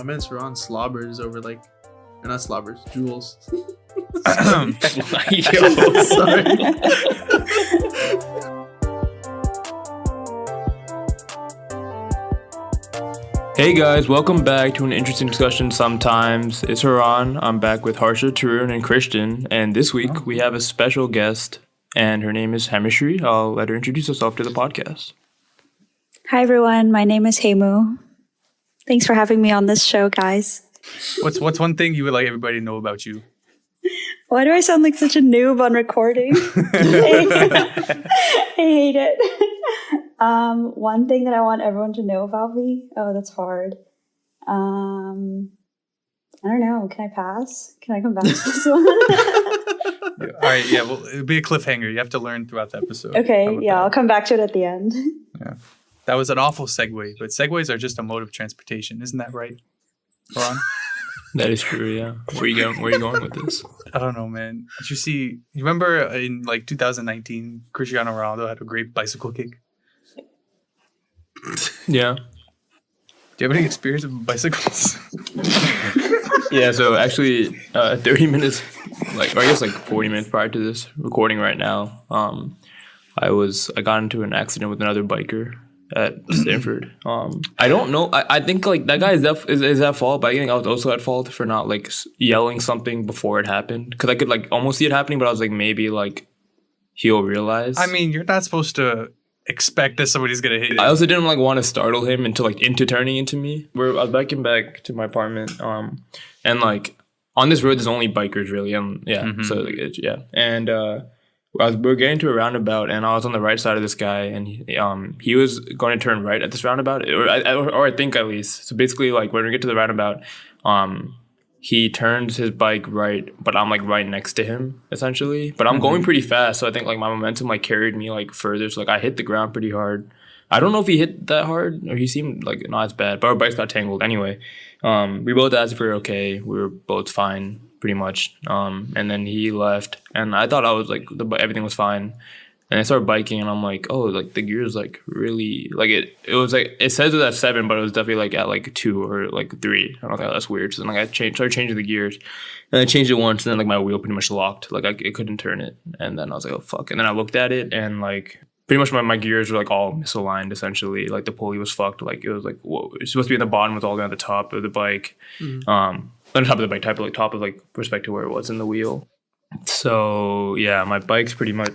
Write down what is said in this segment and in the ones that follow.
comments were on slobbers over like, or not slobbers, jewels. Hey guys, welcome back to an interesting discussion sometimes. It's Haran. I'm back with Harsha, Tarun, and Christian. And this week we have a special guest, and her name is Hemishri. I'll let her introduce herself to the podcast. Hi everyone, my name is Hemu. Thanks for having me on this show, guys. What's one thing you would like everybody to know about you? Why do I sound like such a noob on recording? I hate it. One thing that I want everyone to know about me. Oh, that's hard. I don't know. Can I pass? Can I come back to this one? All right. Yeah. Well, it'll be a cliffhanger. You have to learn throughout the episode. Okay. Yeah. I'll come back to it at the end. Yeah. That was an awful segue, but segues are just a mode of transportation. Isn't that right, Ron? That is true, yeah. Where are you going with this? I don't know, man. You remember in like 2019, Cristiano Ronaldo had a great bicycle kick? Yeah. Do you have any experience with bicycles? Yeah, so actually 30 minutes, or I guess 40 minutes prior to this recording right now, I got into an accident with another biker at Stanford. I don't know. I think that guy is at fault, but I think I was also at fault for not yelling something before it happened, because I could almost see it happening, but I was maybe he'll realize. I mean, you're not supposed to expect that somebody's gonna hit it. I also didn't want to startle him into turning into me. I was biking back to my apartment, and on this road there's only bikers really, so and we were getting to a roundabout, and I was on the right side of this guy, and he was going to turn right at this roundabout, or I think at least. So basically, when we get to the roundabout, he turns his bike right, but I'm right next to him essentially. But I'm going pretty fast, so I think my momentum carried me further. So I hit the ground pretty hard. I don't know if he hit that hard, or he seemed not as bad, but our bikes got tangled anyway. We both asked if we were okay. We were both fine, pretty much. And then he left, and I thought I was everything was fine. And I started biking, and I'm the gears really it was it says it was at 7, but it was definitely at 2 or 3. I don't know, that's weird. So then I started changing the gears, and I changed it once, and then my wheel pretty much locked. I couldn't turn it, and then I was oh fuck. And then I looked at it, and pretty much my gears were all misaligned essentially. The pulley was fucked. It was whoa, it's supposed to be at the bottom with all the way on the top of the bike. On the top of the bike, top of respect to where it was in the wheel. So yeah, my bike's pretty much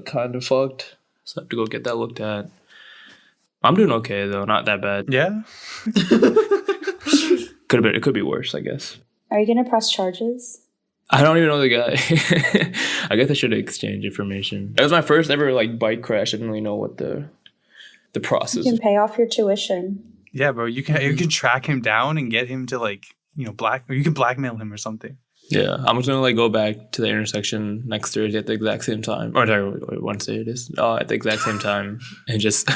kind of fucked. So I have to go get that looked at. I'm doing okay though, not that bad. Yeah. It could be worse, I guess. Are you gonna press charges? I don't even know the guy. I guess I should exchange information. It was my first ever bike crash. I didn't really know what the process. You can pay off your tuition. Yeah, bro. You can track him down and get him to or you can blackmail him or something. Yeah, I'm just gonna go back to the intersection next Thursday at the exact same time, or sorry, Wednesday it is. At the exact same time, and just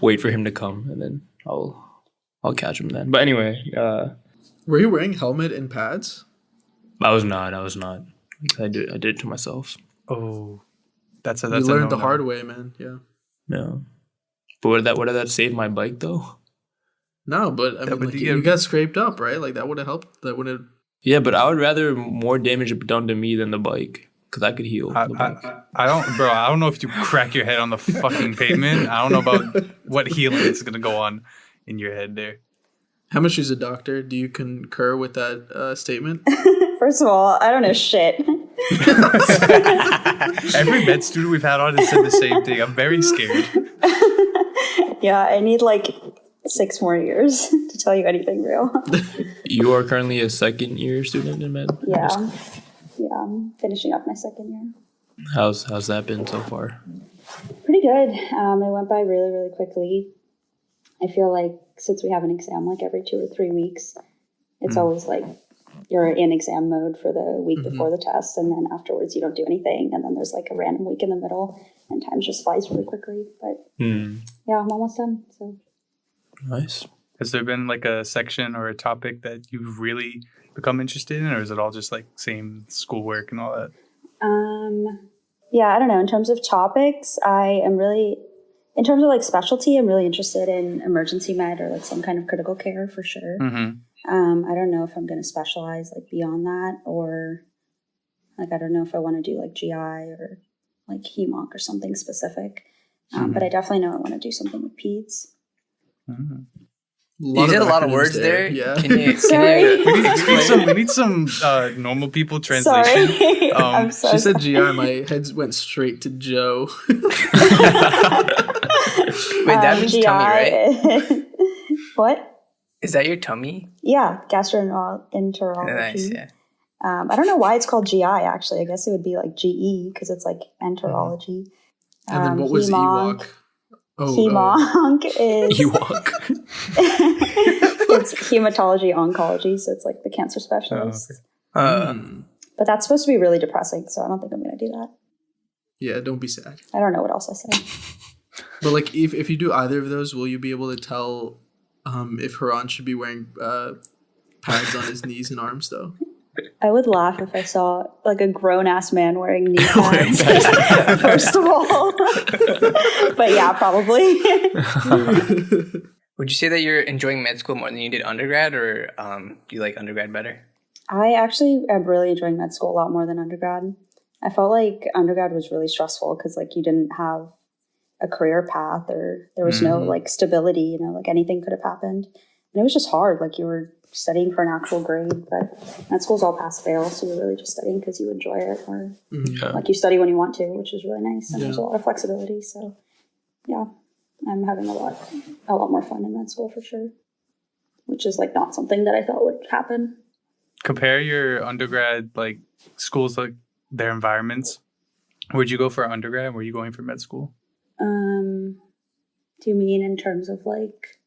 wait for him to come, and then I'll catch him then. But anyway, were you wearing helmet and pads? I was not. I did it to myself. Oh, that's you learned the hard way, man. Yeah. No, but would that save my bike though? No, but I mean, you got scraped up, right? That would have helped. That would have. Yeah, but I would rather more damage done to me than the bike, because I could heal. I don't know if you crack your head on the fucking pavement. I don't know about what healing is gonna go on in your head there. How much is a doctor? Do you concur with that statement? First of all, I don't know shit. Every med student we've had on has said the same thing. I'm very scared. Yeah, I need 6 more years to tell you anything real. You are currently a second-year student in med? Yeah, I'm finishing up my second year. How's that been so far? Pretty good. It went by really, really quickly. I feel since we have an exam every 2 or 3 weeks, it's always you're in exam mode for the week before the test, and then afterwards you don't do anything, and then there's a random week in the middle, and time just flies really quickly. But yeah, I'm almost done. So nice. Has there been a section or a topic that you've really become interested in, or is it all just same schoolwork and all that? Yeah, I don't know. In terms of topics, I am really, in terms of specialty, I'm really interested in emergency med or some kind of critical care for sure. I don't know if I'm going to specialize like beyond that, or like I don't know if I want to do like GI or like HEMONC or something specific. But I definitely know I want to do something with peds. Mm-hmm. You did a lot of words there. Yeah. Sorry. We need some normal people translation. Sorry. I'm sorry. She said GI. My head went straight to Joe. Wait, that means GI tummy, right? What? Is that your tummy? Yeah, gastroenterology. Nice, yeah. I don't know why it's called GI, actually. I guess it would be like GE because it's like enterology. And then what was EWOC? HEMONC is... EWOC. It's hematology oncology, so it's like the cancer specialist. But that's supposed to be really depressing, so I don't think I'm going to do that. Yeah, don't be sad. I don't know what else I said. But like, if you do either of those, will you be able to tell if Haran should be wearing pads on his knees and arms, though? I would laugh if I saw like a grown-ass man wearing knee pads, first of all. But yeah, probably. Would you say that you're enjoying med school more than you did undergrad, or do you like undergrad better? I actually am really enjoying med school a lot more than undergrad. I felt like undergrad was really stressful because like you didn't have a career path, or there was no like stability, you know, like anything could have happened. And it was just hard. Like you were studying for an actual grade, but med school's all pass fail, so you're really just studying because you enjoy it, or like you study when you want to, which is really nice, and there's a lot of flexibility. So yeah, I'm having a lot more fun in med school for sure, which is like not something that I thought would happen. Compare your undergrad like schools, like their environments. Where'd you go for undergrad? Where are you going for med school? Do you mean in terms of like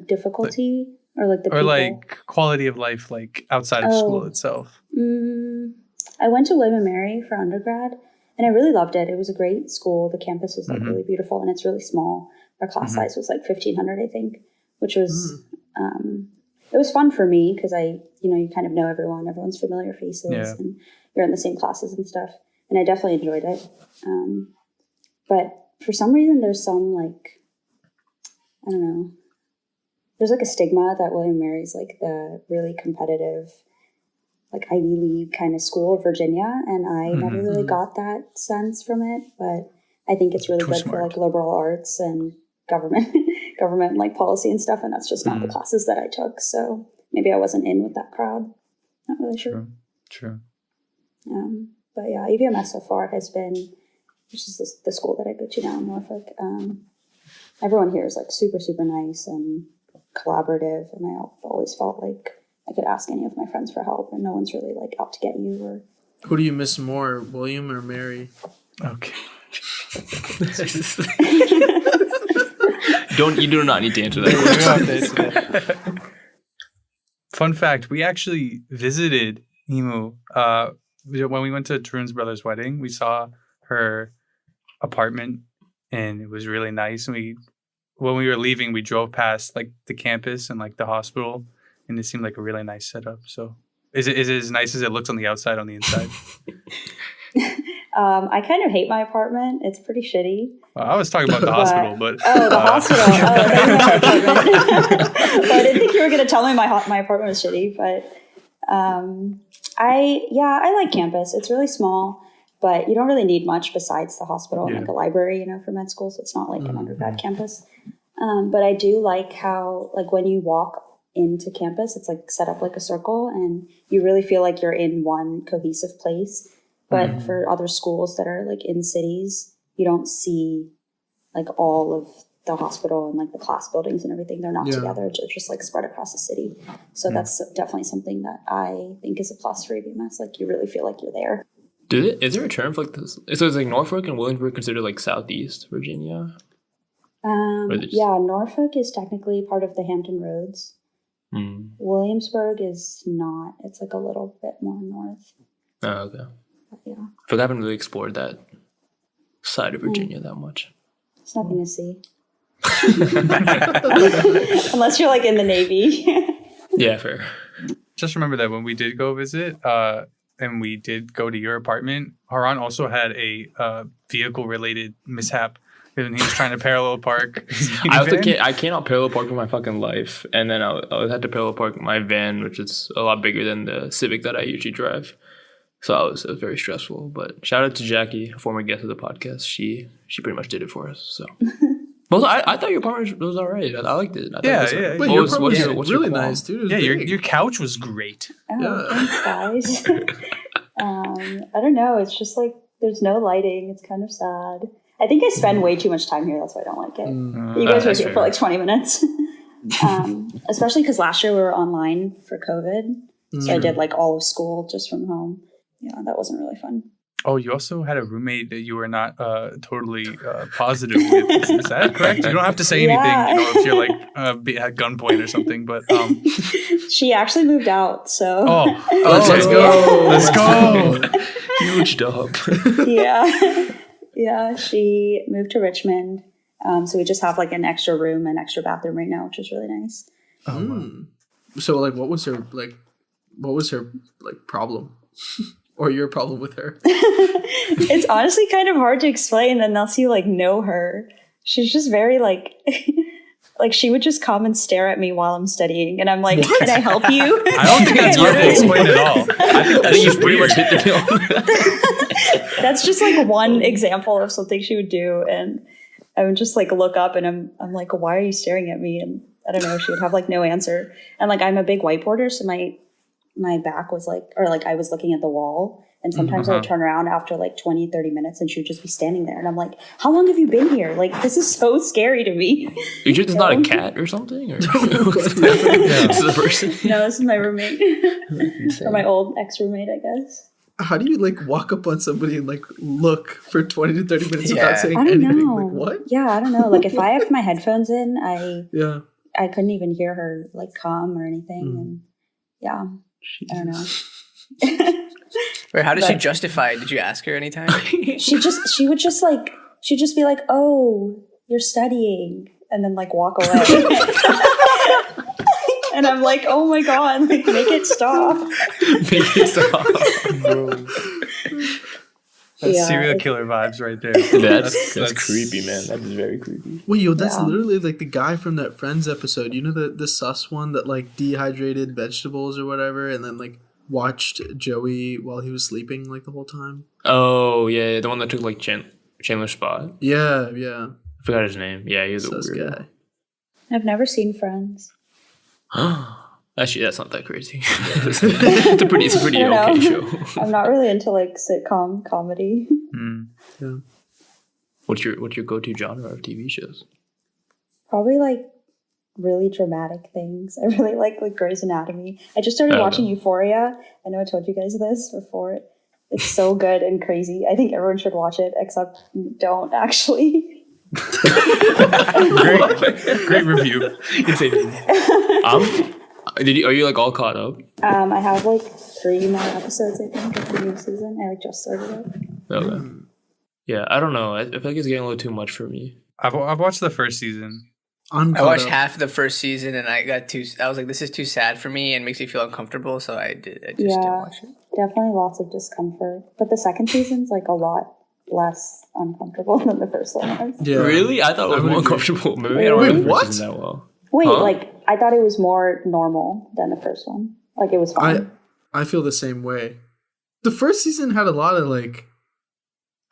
difficulty? Or like the or people? Like quality of life, like outside of school itself. I went to William & Mary for undergrad, and I really loved it. It was a great school. The campus was like really beautiful, and it's really small. Our class size was like 1,500, I think, which was it was fun for me because you kind of know everyone. Everyone's familiar faces, and you're in the same classes and stuff. And I definitely enjoyed it. But for some reason, there's some like I don't know. There's like a stigma that William & Mary's like the really competitive, like Ivy League kind of school of Virginia, and I never really got that sense from it. But I think it's really good for like liberal arts and government like policy and stuff, and that's just not the classes that I took. So maybe I wasn't in with that crowd. Not really sure. True. But yeah, EVMS so far has been, which is the school that I go to now in Norfolk. Everyone here is like super, super nice and collaborative, and I've always felt like I could ask any of my friends for help, and no one's really like out to get you. Or who do you miss more, William or Mary? Okay. You do not need to answer that question. Fun fact: we actually visited Emu when we went to Tarun's brother's wedding. We saw her apartment, and it was really nice. And when we were leaving, we drove past like the campus and like the hospital, and it seemed like a really nice setup. So is it as nice as it looks on the outside on the inside? I kind of hate my apartment. It's pretty shitty. Well, I was talking about the hospital, but the hospital. My apartment. But I didn't think you were going to tell me my apartment was shitty. But I like campus. It's really small, but you don't really need much besides the hospital and like a library, for med school. So it's not like an undergrad campus. But I do like how, like, when you walk into campus, it's like set up like a circle, and you really feel like you're in one cohesive place. But for other schools that are like in cities, you don't see like all of the hospital and like the class buildings and everything. They're not together. They're just like spread across the city. So that's definitely something that I think is a plus for EVMS. Like, you really feel like you're there. Is there a term for like this? So it's like Norfolk and Williamsburg considered like Southeast Virginia? Norfolk is technically part of the Hampton Roads. Williamsburg is not. It's like a little bit more north. Oh, okay. But yeah. I feel like I haven't really explored that side of Virginia that much. It's nothing to see. Unless you're like in the Navy. Yeah, fair. Just remember that when we did go visit, and we did go to your apartment, Haran also had a vehicle-related mishap. And he was trying to parallel park. his I minivan. I cannot parallel park in my fucking life, and then I had to parallel park my van, which is a lot bigger than the Civic that I usually drive. So it was very stressful. But shout out to Jackie, a former guest of the podcast. She pretty much did it for us. So, but I thought your apartment was all right. I liked it. I thought Yeah, it was, yeah. Wait, What your was- apartment was what's your really qualm? nice, dude. It was Yeah, big. your couch was great. Oh, Yeah. thanks, guys. I don't know. It's just like there's no lighting. It's kind of sad. I think I spend way too much time here. That's why I don't like it. You guys were That's here for fair. like 20 minutes. Especially because last year we were online for COVID. So I did like all of school just from home. Yeah, that wasn't really fun. Oh, you also had a roommate that you were not totally positive with. Is that correct? You don't have to say anything, Yeah. if you're like at gunpoint or something. But She actually moved out. So Let's go. Let's go. Huge dub. yeah. Yeah, she moved to Richmond. So we just have like an extra room and extra bathroom right now, which is really nice. So like, what was her problem, or your problem with her? It's honestly kind of hard to explain unless you like know her. She's just very like like she would just come and stare at me while I'm studying and I'm like, can I help you? I don't think that's hard to explain at all. I think you pretty much hit the nail. That's just like one example of something she would do, and I would just like look up and I'm like, why are you staring at me? And I don't know, she would have like no answer. And like I'm a big whiteboarder, so my back was like, or like I was looking at the wall, and sometimes I would turn around after like 20-30 minutes and she would just be standing there and I'm like, how long have you been here? Like this is so scary to me. You sure it's not a cat or something? Or what's this is a person? No, this is my roommate. Or my old ex-roommate, I guess. How do you like walk up on somebody and like look for 20 to 30 minutes Yeah. without saying I don't anything? know. Like what? Yeah, I don't know. Like if I have my headphones in, Yeah. I couldn't even hear her like come or anything. And yeah, I don't know. Wait, how did she But- justify it? Did you ask her anytime? She'd just be like, oh, you're studying, and then like walk away. And I'm like, oh my God, like make it stop. Make it stop. That's Yeah. serial killer vibes right there. That's creepy, man. That is very creepy. Wait, yo, that's Yeah. literally like the guy from that Friends episode. You know the sus one that like dehydrated vegetables or whatever, and then like watched Joey while he was sleeping like the whole time. Oh yeah, the one that took like Chandler's spot. Yeah. I forgot his name. Yeah, he was a Sus weirdo. guy. I've never seen Friends. Actually, that's not that crazy. it's a pretty I don't okay know. show. I'm not really into like sitcom comedy. Mm. What's your go-to genre of TV shows? Probably like really dramatic things. I really like Grey's Anatomy. I just started Oh. watching Euphoria. I know I told you guys this before. It's so good and crazy. I think everyone should watch it, except don't actually. Great review. Are you like all caught up? I have like 3 more episodes, I think, of the new season. I like just started it. Okay. Yeah, I don't know. I feel like it's getting a little too much for me. I've watched the first season. I'm I caught watched up. half of the first season and I was like, this is too sad for me and makes me feel uncomfortable, so I just didn't Yeah. watch it. Definitely lots of discomfort. But the second season's like a lot less uncomfortable than the first one was. Yeah. Really? I thought it I was would more agree. uncomfortable. Maybe I don't Wait, remember the what? first season that well. Wait, Huh? like I thought it was more normal than the first one. Like it was fine. I feel the same way. The first season had a lot of like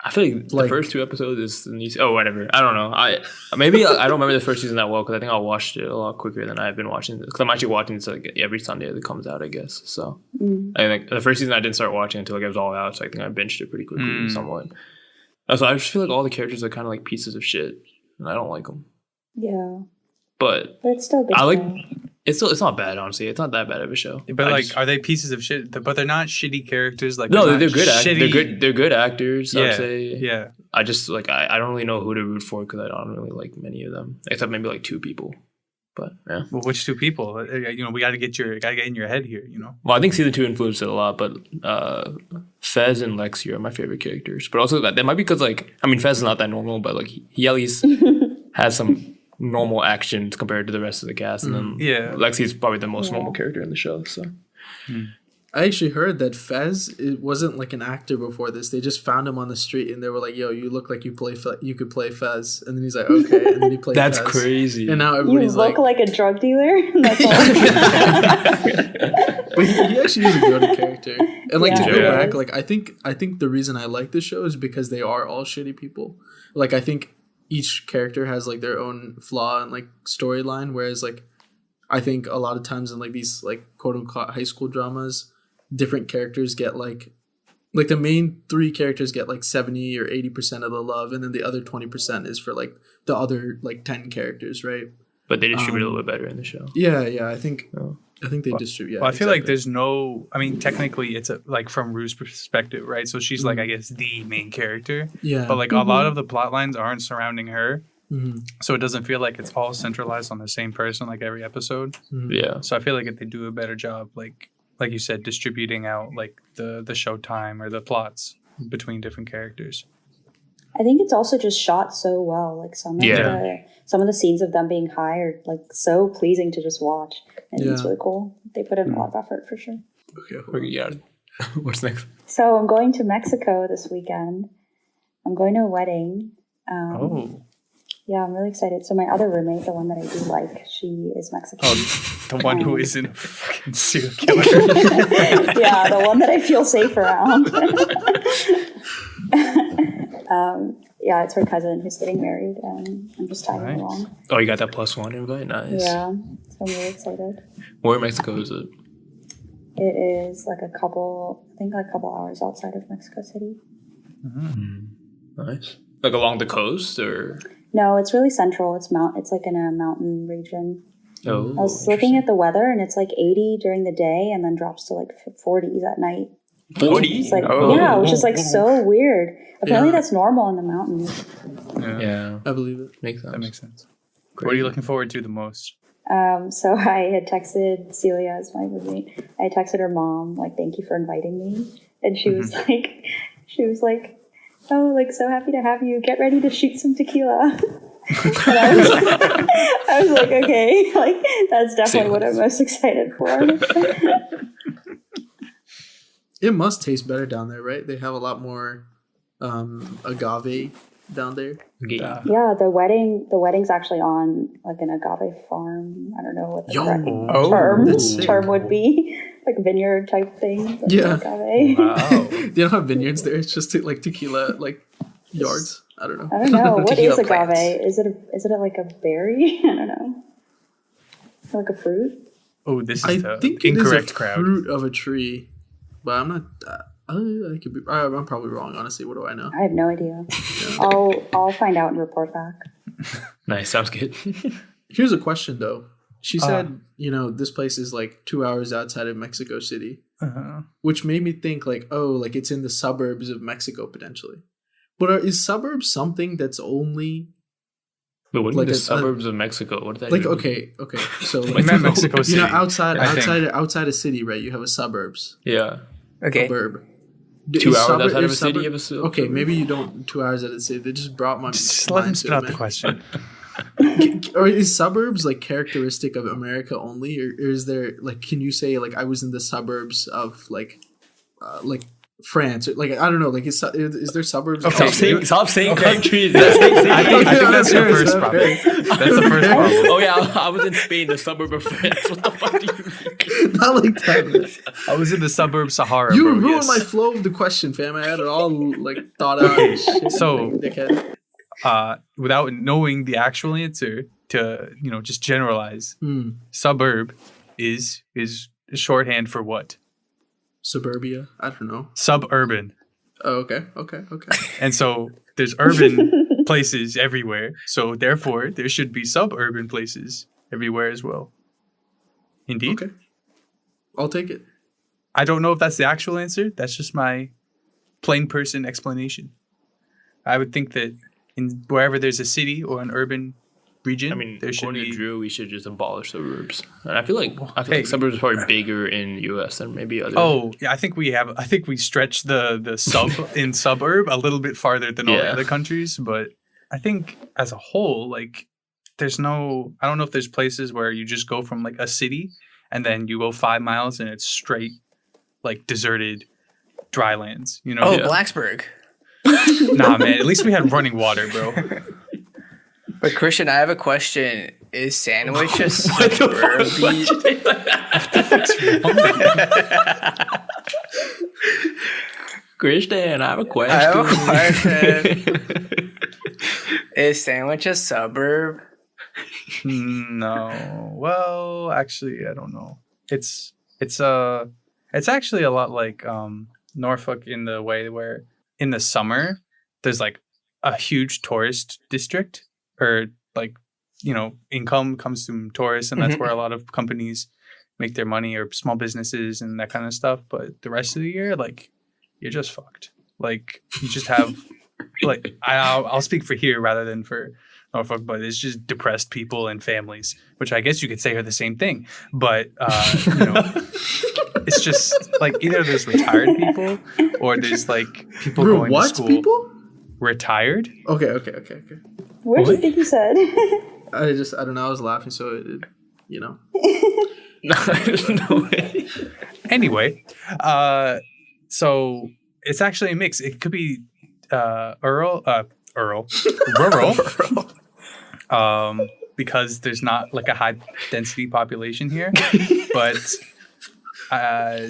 I feel like the Like- first 2 episodes is the new. Oh, whatever. I don't know. I don't remember the first season that well because I think I watched it a lot quicker than I've been watching it. Because I'm actually watching this like every Sunday that it comes out, I guess. So I think the first season I didn't start watching until like it was all out. So I think I binged it pretty quickly, somewhat. So I just feel like all the characters are kind of like pieces of shit, and I don't like them. Yeah. But But it's still a good I like. show. It's not bad, honestly. It's not that bad of a show. But I like, just- are they pieces of shit? But they're not shitty characters. Like no, not they're good. shitty- They're good. They're good actors. Yeah, I'd say. yeah. I just like I don't really know who to root for because I don't really like many of them except maybe like 2 people. But yeah. Well, which 2 people? We got to get in your head here. Well, I think season 2 influenced it a lot, but Fez and Lexi are my favorite characters. But also that might be because like I mean Fez is not that normal, but like he at least has some normal actions compared to the rest of the cast, and then Yeah. Lexi's probably the most normal character in the show. So I actually heard that Fez it wasn't like an actor before this. They just found him on the street and they were like, "Yo, you look like you could play Fez." And then he's like, "Okay," and then he played. That's Fez. crazy. And now You everybody's look like a drug dealer. That's all. but he actually is a good character. And like to Yeah, go he back, is. like I think the reason I like this show is because they are all shitty people. Like I think each character has like their own flaw and like storyline, whereas like I think a lot of times in like these like quote unquote high school dramas, different characters get like the main 3 characters get like 70 or 80% of the love, and then the other 20% is for like the other like 10 characters, right? But they distribute a little bit better in the show. Yeah, I think Oh. they distribute. Yeah, Well, I feel like exactly. there's no. I mean, technically, it's like from Rue's perspective, right? So she's like, I guess, the main character. yeah, But like a lot of the plot lines aren't surrounding her, Mhm. so it doesn't feel like it's all centralized on the same person like every episode. Yeah. So I feel like if they do a better job, like you said, distributing out like the showtime or the plots between different characters. I think it's also just shot so well. Like some of the scenes of them being hired, like so pleasing to just watch. And it's Yeah. really cool. They put in a lot of effort for sure. Okay. Yeah. What's next? So I'm going to Mexico this weekend. I'm going to a wedding. Yeah, I'm really excited. So my other roommate, the one that I do like, she is Mexican. The one who isn't a fucking serial killer. Yeah, the one that I feel safe around. Yeah, it's her cousin who's getting married, and I'm just tagging Nice. along. Oh, you got that +1 invite? Nice. Yeah, so I'm really excited. Where in Mexico is it? It is like a couple hours outside of Mexico City. Nice. Like along the coast or? No, it's really central. It's like in a mountain region. Oh, I was looking at the weather, and it's like 80 during the day, and then drops to like 40s at night. 40? It's like Oh. yeah, which is like so weird. Apparently, Yeah. that's normal in the mountains. Yeah. I believe it. Makes sense. That makes sense. What are you looking forward to the most? So I had texted Celia as my roommate. I texted her mom like, "Thank you for inviting me," and she was like, "Oh, like so happy to have you. Get ready to shoot some tequila." And I was like, "Okay, like that's definitely what I'm most excited for." It must taste better down there, right? They have a lot more agave down there. Yeah. Yeah, the wedding's actually on like an agave farm. I don't know what the Yo. correct That's sick. term would be, like vineyard type thing. but Yeah. agave. Wow. They don't have vineyards there. It's just like tequila like yards. I don't know. I don't know. What is Tequila agave? plants. Is it like a berry? I don't know. Like a fruit? Oh, this I is the think it is a incorrect crowd. fruit of a tree, but I'm not. I could be. I'm probably wrong. Honestly, what do I know? I have no idea. I'll find out and report back. Nice. Sounds good. Here's a question though. She said, this place is like 2 hours outside of Mexico City, which made me think like, oh, like it's in the suburbs of Mexico potentially. But is suburbs something that's only But what Like the a- suburbs of Mexico? What did that like mean? okay? So I like, meant Mexico City. outside I think. outside a city, right? You have a suburbs, Yeah. Okay. suburb. 2 Is hours suburb- outside of a is city suburb- of a city. Okay, maybe you don't 2 hours out of the city. They just brought my Just let him mind spit to out it, the man. question. Or is suburbs like characteristic of America only, or is there like can you say like I was in the suburbs of like France, or, like I don't know, like is there suburbs? Okay, Stop saying Okay. countries. I think that's the Okay, first so- problem. That's the first problem. Oh yeah, I was in Spain, the suburb of France. What the fuck do you mean? Not like that. Man. I was in the suburb Sahara. You bro, ruined yes. my flow of the question, fam. I had it all like thought out. and shit, So- dickhead. Without knowing the actual answer, to just generalize, suburb is shorthand for what? Suburbia. I don't know. Suburban. Oh, okay. And so there's urban places everywhere. So therefore, there should be suburban places everywhere as well. Indeed. Okay. I'll take it. I don't know if that's the actual answer. That's just my plain person explanation. I would think that in wherever there's a city or an urban region, I mean, there should according to be. Drew, we should just abolish suburbs. And I feel like Hey. suburbs are probably bigger in U.S. than maybe other. Oh, yeah, I think we stretch the sub in suburb a little bit farther than all the Yeah. other countries, but I think as a whole, like I don't know if there's places where you just go from like a city and then you go 5 miles and it's straight like deserted dry lands. You know? Oh, Yeah. Blacksburg. Nah, man. At least we had running water, bro. But Christian, I have a question. Is Sandwich a What the fuck? Christian, I have a question. I have a question. Is Sandwich a suburb? No. Well, actually, I don't know. It's actually a lot like Norfolk in the way where in the summer there's like a huge tourist district, or like, you know, income comes from tourists, and that's where a lot of companies make their money, or small businesses and that kind of stuff. But the rest of the year, like, you're just fucked. Like, you just have like I'll speak for here rather than for Norfolk, but it's just depressed people and families, which I guess you could say are the same thing. But you know, it's just like either there's retired people or there's like people Bro, going what to school. people? Retired? Okay. Where do you think you said? I don't know. I was laughing, so it you know. No way. Anyway, so it's actually a mix. It could be rural, because there's not like a high density population here, but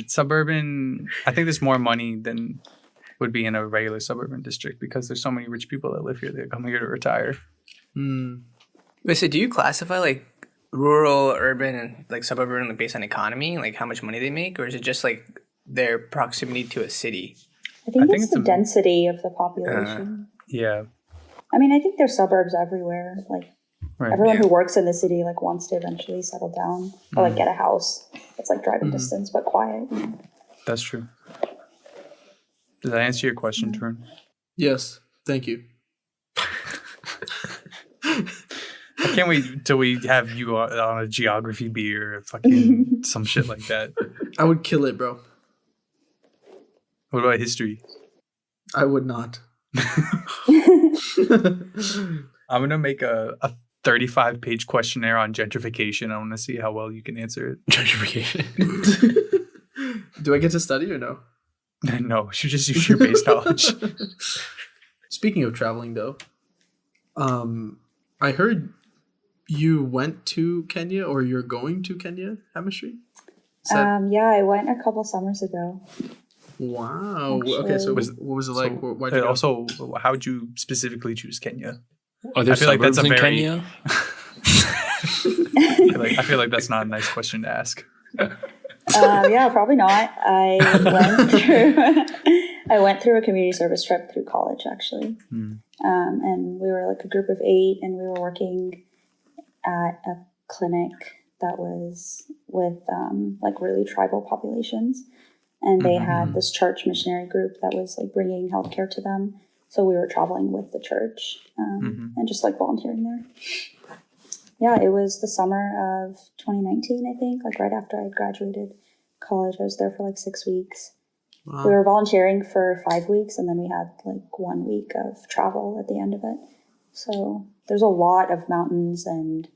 suburban. I think there's more money than would be in a regular suburban district because there's so many rich people that live here. They come here to retire. Wait, so do you classify like rural, urban, and like suburban like, based on economy, like how much money they make, or is it just like their proximity to a city? I think think it's it's the density of the population. Yeah, I mean, I think there's suburbs everywhere. Like right. everyone who works in the city like wants to eventually settle down or like get a house. It's like driving distance but quiet. You know? That's true. Does that answer your question, Tarun? Yes, thank you. I can't wait till we have you on a geography bee or fucking some shit like that. I would kill it, bro. What about history? I would not. I'm gonna make a 35-page questionnaire on gentrification. I want to see how well you can answer it. Gentrification. Do I get to study or no? No, you just use your base knowledge. Speaking of traveling, though, I heard you went to Kenya, or you're going to Kenya, Chemistry? Yeah, I went a couple summers ago. Wow. Okay, so Actually- what was it like? So, Why'd you go? also, how would you specifically choose Kenya? Are there I feel like that's suburbs a in very- Kenya? I feel like that's not a nice question to ask. Yeah, probably not. I went through a community service trip through college, actually. And we were like a group of 8, and we were working at a clinic that was with like really tribal populations. And they had this church missionary group that was like bringing healthcare to them. So we were traveling with the church and just like volunteering there. Yeah, it was the summer of 2019, I think, like right after I had graduated college. I was there for like 6 weeks. Wow. We were volunteering for 5 weeks, and then we had like 1 week of travel at the end of it. So there's a lot of mountains and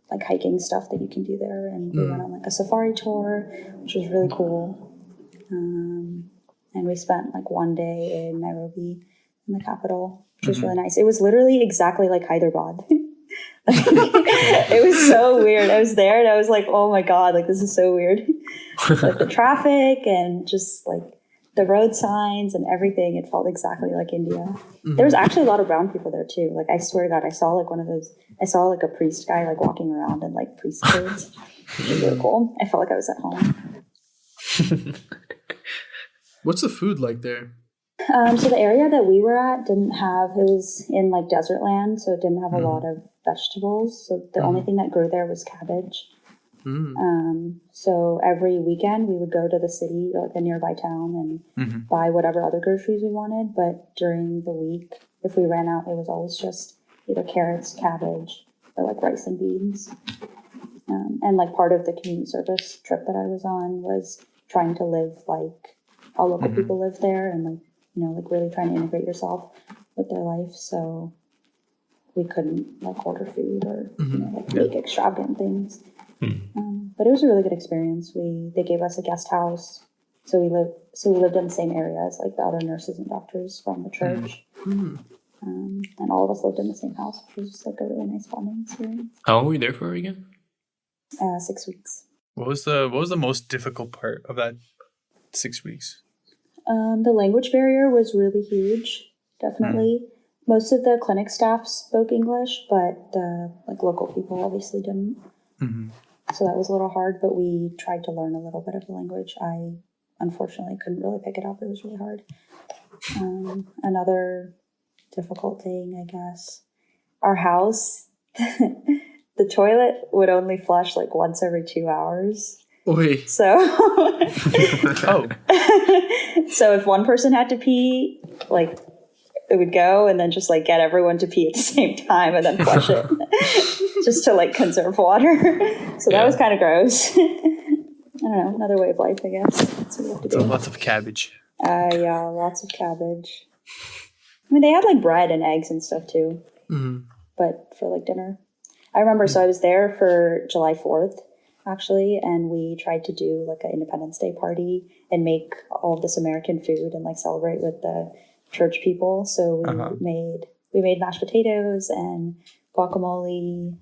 like hiking stuff that you can do there. And we went on like a safari tour, which was really cool. And we spent like 1 day in Nairobi, in the capital, which was really nice. It was literally exactly like Hyderabad. It was so weird. I was there and I was like, oh my God, like this is so weird. Like the traffic and just like the road signs and everything, it felt exactly like India. There was actually a lot of brown people there too. Like I swear to God, I saw like a priest guy like walking around in like priest clothes. It was really cool. I felt like I was at home. What's the food like there? So the area that we were at it was in like desert land, so it didn't have a lot of vegetables. So the only thing that grew there was cabbage. So every weekend we would go to the city, like a nearby town, and buy whatever other groceries we wanted. But during the week, if we ran out, it was always just either carrots, cabbage, or like rice and beans. And like part of the community service trip that I was on was trying to live like how local people live there, and like, you know, like really trying to integrate yourself with their life. So we couldn't like order food or you know, like make extravagant things. But it was a really good experience. They gave us a guest house, so we lived in the same area as like the other nurses and doctors from the church. And all of us lived in the same house, which was just like a really nice bonding experience. How long were you there for again? 6 weeks. What was the most difficult part of that 6 weeks? The language barrier was really huge, definitely. Most of the clinic staff spoke English, but the like local people obviously didn't. So that was a little hard, but we tried to learn a little bit of the language. I unfortunately couldn't really pick it up. It was really hard. Another difficult thing, I guess, our house, the toilet would only flush like once every 2 hours. Wait. So, Oh, so if one person had to pee, like it would go and then just like get everyone to pee at the same time and then flush it just to like conserve water. So that was kind of gross. I don't know, another way of life, I guess. That's what we have to so do. lots of cabbage. Yeah, lots of cabbage. I mean, they had like bread and eggs and stuff too, but for like dinner. I remember, so I was there for July 4th, actually, and we tried to do like an Independence Day party and make all of this American food and like celebrate with the church people. So we made mashed potatoes and guacamole,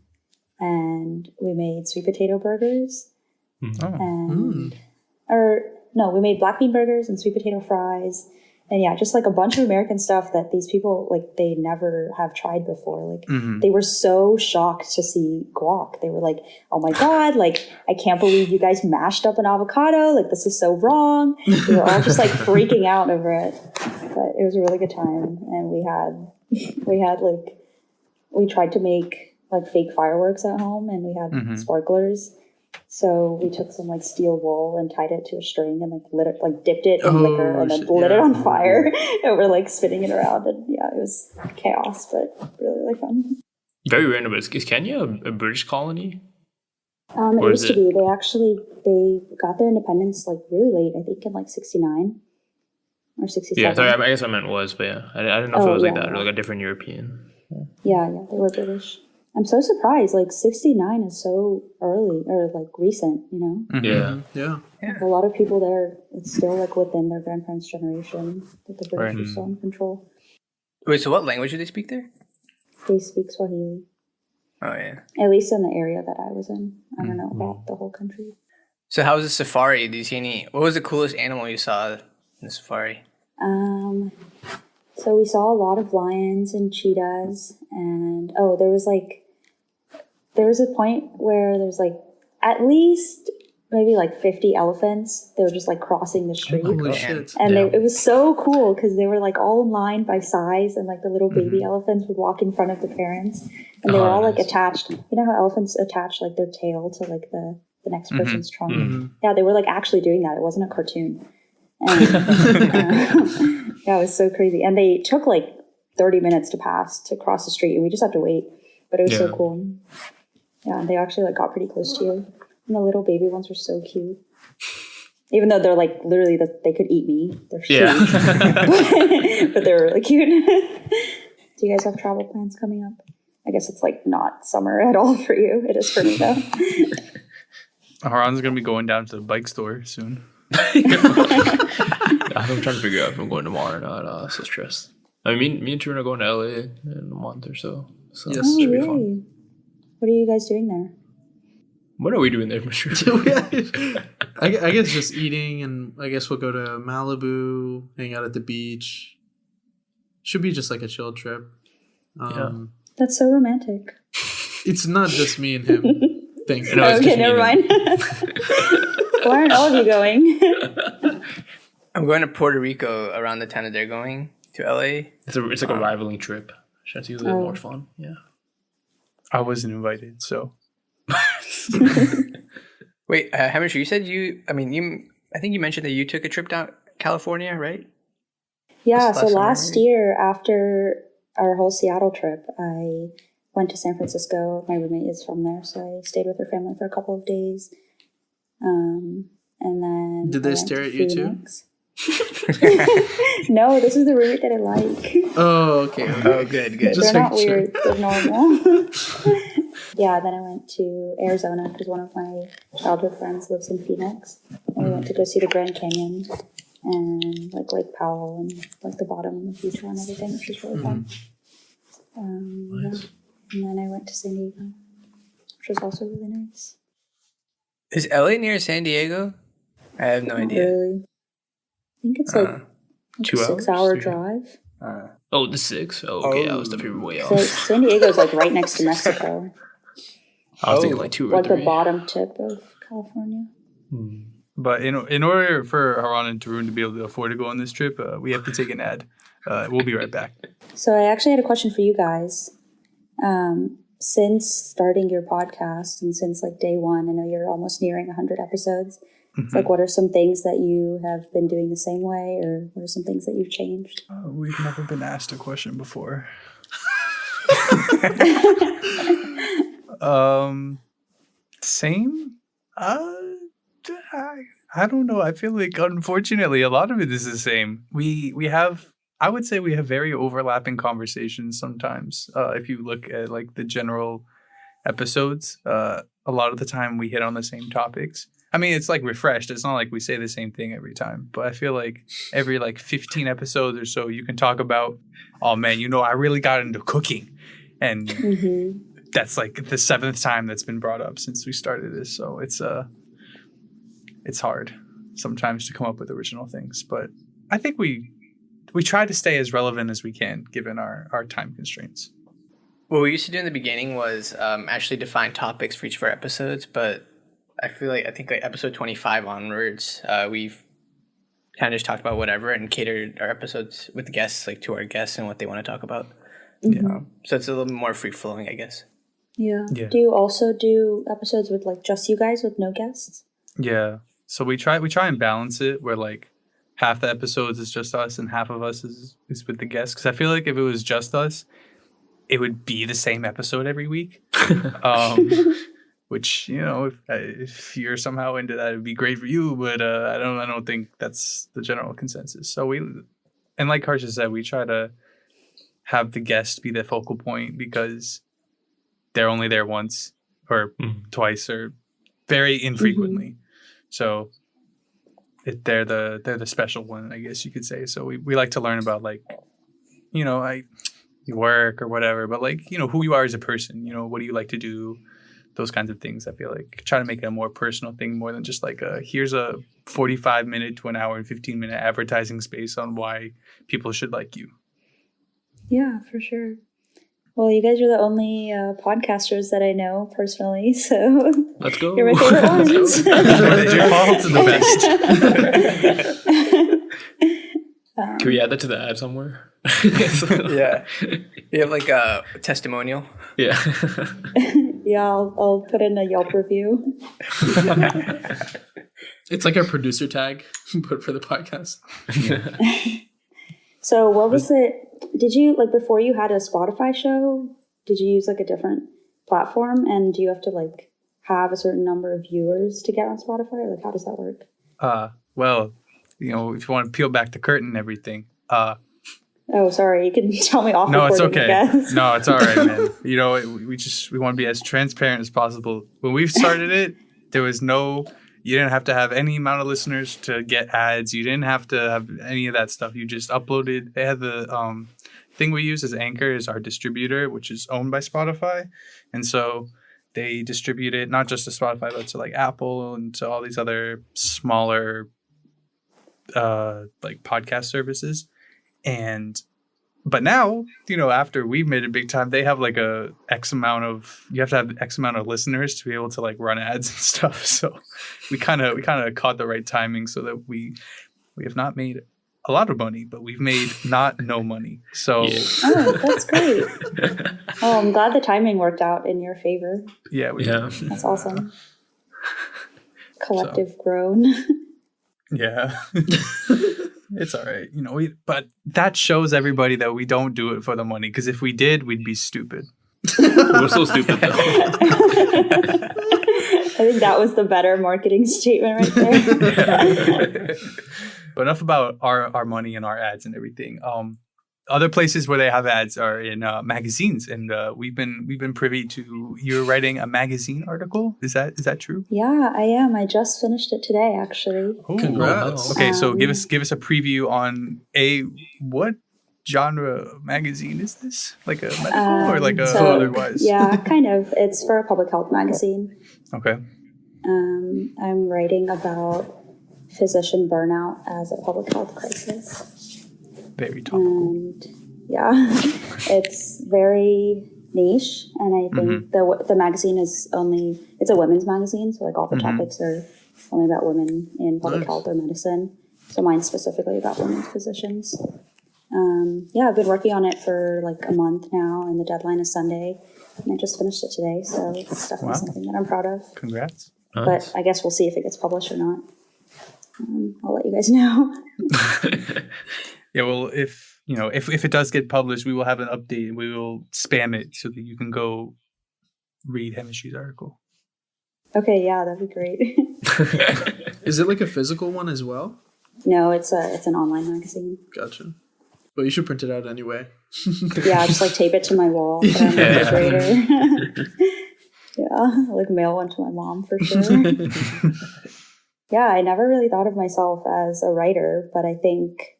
and we made sweet potato burgers. And we made black bean burgers and sweet potato fries. And yeah, just like a bunch of American stuff that these people, like, they never have tried before. Like, they were so shocked to see guac. They were like, oh my God, like, I can't believe you guys mashed up an avocado. Like, this is so wrong. We were all just like freaking out over it. But it was a really good time. And we tried to make like fake fireworks at home, and we had sparklers. So we took some like steel wool and tied it to a string and like lit it, like dipped it in liquor and then lit it on fire. And we're like spinning it around, and yeah, it was chaos, but really, really fun. Very random, but is Kenya a British colony? It used to be. They got their independence like really late. I think in like 69 or 67. Yeah, sorry, I guess I meant was, but yeah, I didn't know if it was like that or like a different European. Yeah, they were British. I'm so surprised. Like 69 is so early or like recent, you know? Yeah. Like, a lot of people there, it's still like within their grandparents' generation that the British are still in control. Wait, so what language do they speak there? They speak Swahili. Oh, yeah. At least in the area that I was in. I don't know about the whole country. So how was the safari? Did you see what was the coolest animal you saw in the safari? So we saw a lot of lions and cheetahs, and there was a point where there's like at least maybe like 50 elephants. They were just like crossing the street. Holy shit. And it was so cool because they were like all in line by size, and like the little baby elephants would walk in front of the parents, and they were all like attached. You know how elephants attach like their tail to like the next person's trunk? Yeah, they were like actually doing that. It wasn't a cartoon. And, yeah, it was so crazy. And they took like 30 minutes to cross the street, and we just had to wait. But it was so cool. Yeah, they actually like got pretty close to you. And the little baby ones were so cute. Even though they're like literally they could eat me. They're huge. But they were really cute. Do you guys have travel plans coming up? I guess it's like not summer at all for you. It is for me though. Haran's going to be going down to the bike store soon. I'm trying to figure out if I'm going tomorrow or not. So stressed. I mean, me and Trina are going to LA in a month or so. So Yes. it should be fun. What are you guys doing there? What are we doing there for sure? I guess just eating, and I guess we'll go to Malibu, hang out at the beach. Should be just like a chill trip. That's so romantic. It's not just me and him. Thankfully. No, it's Okay, just me never and mind. Why aren't all of you going? I'm going to Puerto Rico around the time that they're going to LA. It's like a rivaling trip. It's usually more fun. Yeah. I wasn't invited, so. Wait, Hamish, you said I think you mentioned that you took a trip down California, right? Yeah, so summer, last year after our whole Seattle trip, I went to San Francisco. My roommate is from there, so I stayed with her family for a couple of days. And then Did they stare at you too? No, this is the roommate that I like. Oh, okay. Oh, good, good. Just They're not making sure. weird. They're normal. Yeah, then I went to Arizona because one of my childhood friends lives in Phoenix. And we went to go see the Grand Canyon and like Lake Powell and like the bottom and the future and everything, which was really fun. Yeah. And then I went to San Diego, which was also really nice. Is LA near San Diego? I have no Not idea. really. I think it's like a 2 hours? 6-hour drive. Oh, the 6. Oh, okay. I was definitely way So off. San Diego's like right next to Mexico, I was thinking like 2 or like 3. the bottom tip of California. But in order for Haran and Tarun to be able to afford to go on this trip, we have to take an ad. We'll be right back. So I actually had a question for you guys. Since starting your podcast and since like day one, I know you're almost nearing 100 episodes. It's like, what are some things that you have been doing the same way, or what are some things that you've changed? We've never been asked a question before. Same? I don't know. I feel like, unfortunately, a lot of it is the same. We have, I would say we have very overlapping conversations sometimes. If you look at like the general episodes, a lot of the time we hit on the same topics. I mean, it's like refreshed. It's not like we say the same thing every time, but I feel like every like 15 episodes or so, you can talk about, oh man, I really got into cooking. And that's like the 7th time that's been brought up since we started this. So it's hard sometimes to come up with original things, but I think we try to stay as relevant as we can given our time constraints. What we used to do in the beginning was actually define topics for each of our episodes, but I think episode 25 onwards, we've kind of just talked about whatever and catered our episodes with the guests, like to our guests and what they want to talk about. So it's a little more free flowing, I guess. Yeah. Yeah. Do you also do episodes with like just you guys with no guests? Yeah. So we try and balance it where like half the episodes is just us and half of us is with the guests. Because I feel like if it was just us, it would be the same episode every week. Which, if you're somehow into that, it'd be great for you. But I don't think that's the general consensus. So and like Harsha said, we try to have the guest be the focal point because they're only there once or twice or very infrequently. So they're the special one, I guess you could say. So we like to learn about like, your work or whatever, but like, who you are as a person, what do you like to do? Those kinds of things. I feel like try to make it a more personal thing more than just like here's a 45-minute to an hour and 15-minute advertising space on why people should like you. Yeah, for sure. Well, you guys are the only podcasters that I know personally, so Let's go. you're my favorite ones. Default to the best. Can we add that to the ad somewhere? Yeah. You have like a testimonial. Yeah. Yeah, I'll put in a Yelp review. It's like our producer tag, but for the podcast. So what was it? Did you, like before you had a Spotify show, did you use like a different platform? And do you have to like have a certain number of viewers to get on Spotify? Or like how does that work? Well, if you want to peel back the curtain and everything. Oh, sorry. You can tell me off. No, it's recording, okay. I guess. No, it's all right, man. We want to be as transparent as possible. When we started it, there was you didn't have to have any amount of listeners to get ads. You didn't have to have any of that stuff. You just uploaded. They had the thing we use as Anchor is our distributor, which is owned by Spotify. And so they distribute it not just to Spotify, but to like Apple and to all these other smaller like podcast services. But now, after we've made it big time, they have like you have to have X amount of listeners to be able to like run ads and stuff. So we kind of caught the right timing so that we have not made a lot of money, but we've made no money. So Oh, that's great. Oh, I'm glad the timing worked out in your favor. yeah. That's awesome. Collective groan. Yeah. It's all right. But that shows everybody that we don't do it for the money. Because if we did, we'd be stupid. We're so stupid though. I think that was the better marketing statement right there. But enough about our money and our ads and everything. Other places where they have ads are in magazines, and we've been privy to you're writing a magazine article. Is that true? Yeah, I am. I just finished it today, actually. Ooh. Congrats. Okay, so give us a preview on what genre magazine is this? Like a medical or like a otherwise? Yeah, kind of. It's for a public health magazine. Okay. I'm writing about physician burnout as a public health crisis. Very topical. And yeah, it's very niche. And I think the magazine it's a women's magazine. So like all the topics are only about women in public health or medicine. So mine's specifically about women's physicians. Yeah, I've been working on it for like a month now, and the deadline is Sunday. And I just finished it today. So it's definitely something that I'm proud of. Congrats. But I guess we'll see if it gets published or not. I'll let you guys know. Yeah, well, if it does get published, we will have an update and we will spam it so that you can go read Hemistrie's article. Okay, yeah, that'd be great. Is it like a physical one as well? No, it's an online magazine. Gotcha. But you should print it out anyway. Yeah, just like tape it to my wall. Put it on the refrigerator. Yeah, like mail one to my mom for sure. Yeah, I never really thought of myself as a writer, but I think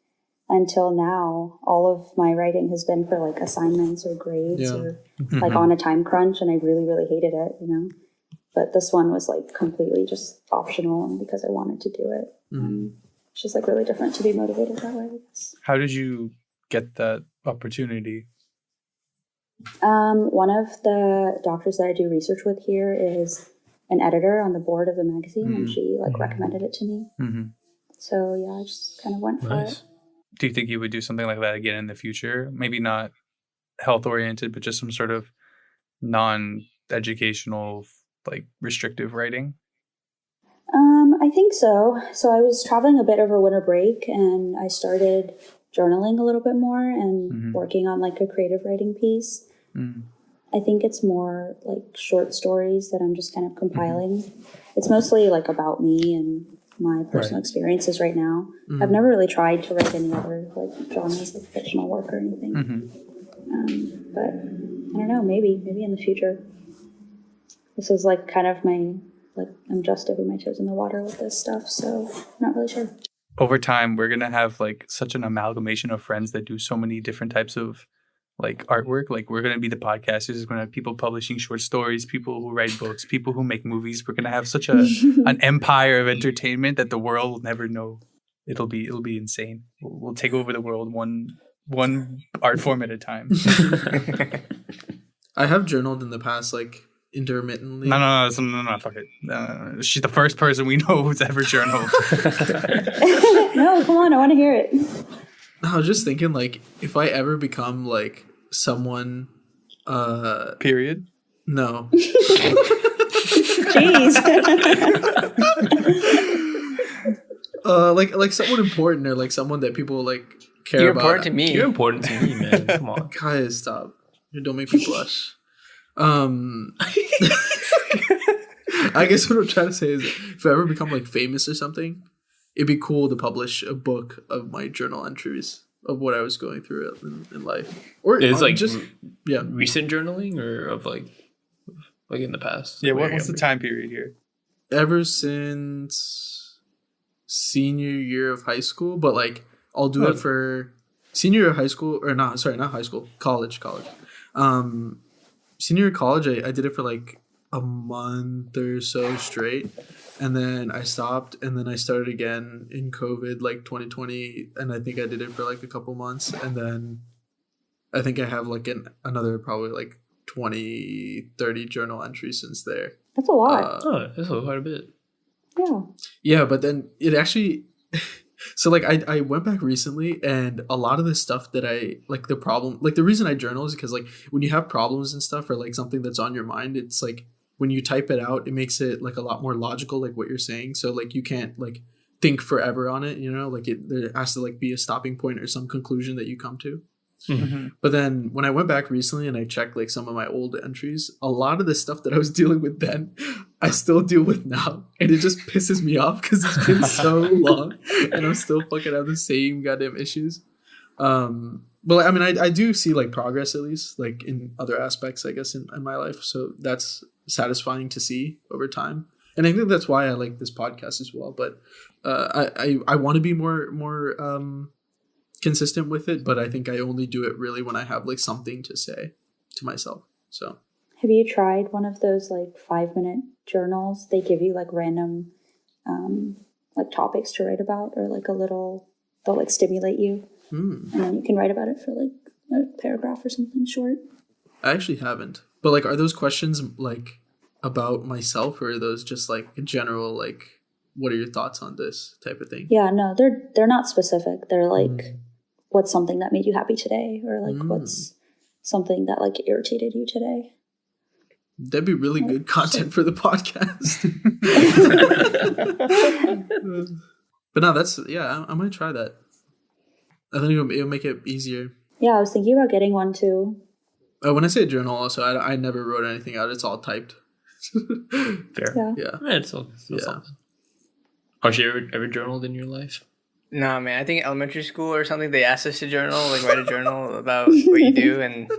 until now, all of my writing has been for like assignments or grades or like on a time crunch, and I really, really hated it, But this one was like completely just optional and because I wanted to do it. It's just like really different to be motivated that way, I guess. How did you get that opportunity? One of the doctors that I do research with here is an editor on the board of the magazine, and she like recommended it to me. So yeah, I just kind of went for it. Do you think you would do something like that again in the future? Maybe not health oriented, but just some sort of non-educational, like restrictive writing? I think so. So I was traveling a bit over winter break, and I started journaling a little bit more and working on like a creative writing piece. I think it's more like short stories that I'm just kind of compiling. It's mostly like about me and my personal experiences right now. I've never really tried to write any other like genres like fictional work or anything. But I don't know, maybe in the future. This is like kind of I'm just dipping my toes in the water with this stuff, so I'm not really sure. Over time, we're going to have like such an amalgamation of friends that do so many different types of like artwork. Like we're going to be the podcasters. We're going to have people publishing short stories, people who write books, people who make movies. We're going to have such an empire of entertainment that the world will never know. It'll be insane. We'll take over the world one art form at a time. I have journaled in the past, like intermittently. No, fuck it. She's the first person we know who's ever journaled. No, come on, I want to hear it. I was just thinking, like, if I ever become like someone, Period. No. Jeez. Like someone important or like someone that people like care You're about. important to me. You're important to me, man. Come on. Guys, stop. Don't make me blush. I guess what I'm trying to say is if I ever become like famous or something, it'd be cool to publish a book of my journal entries of what I was going through in life. Or It's like just recent journaling or of like in the past. Yeah, Like, what's the time period here? ever since senior year of high school, but like I'll do it for senior year of high school not high school, college. Senior year of college, I did it for like a month or so straight, and then I stopped, and then I started again in COVID, like 2020, and I think I did it for like a couple months, and then I think I have like another probably like 20-30 journal entries since there. That's a lot. that's quite a bit. Yeah, but then it actually so like I went back recently, and a lot of the stuff that I like, the problem, like the reason I journal is because like when you have problems and stuff or like something that's on your mind, it's like when you type it out, it makes it like a lot more logical, like what you're saying. So like you can't like think forever on it, like there has to like be a stopping point or some conclusion that you come to. But then when I went back recently and I checked like some of my old entries, a lot of the stuff that I was dealing with then, I still deal with now, and it just pisses me off because it's been so long, and I'm still fucking have the same goddamn issues. But I mean, I do see like progress, at least like in other aspects, I guess, in my life. So that's satisfying to see over time. And I think that's why I like this podcast as well. But I want to be more consistent with it. But I think I only do it really when I have like something to say to myself. So Have you tried one of those like 5-minute journals? They give you like random like topics to write about, or like they'll like stimulate you. And then you can write about it for like a paragraph or something short. I actually haven't. But like, are those questions like about myself, or are those just like general, like, what are your thoughts on this type of thing? Yeah, no, they're not specific. They're like, what's something that made you happy today, or like what's something that like irritated you today. That'd be really good content for the podcast. But no, I might try that. I think it'll make it easier. Yeah, I was thinking about getting one too. When I say journal, also, I never wrote anything out. It's all typed. Fair. Yeah. Yeah. It's something. Have you ever journaled in your life? No, man. I think elementary school or something, they asked us to journal, like write a journal about what you do. And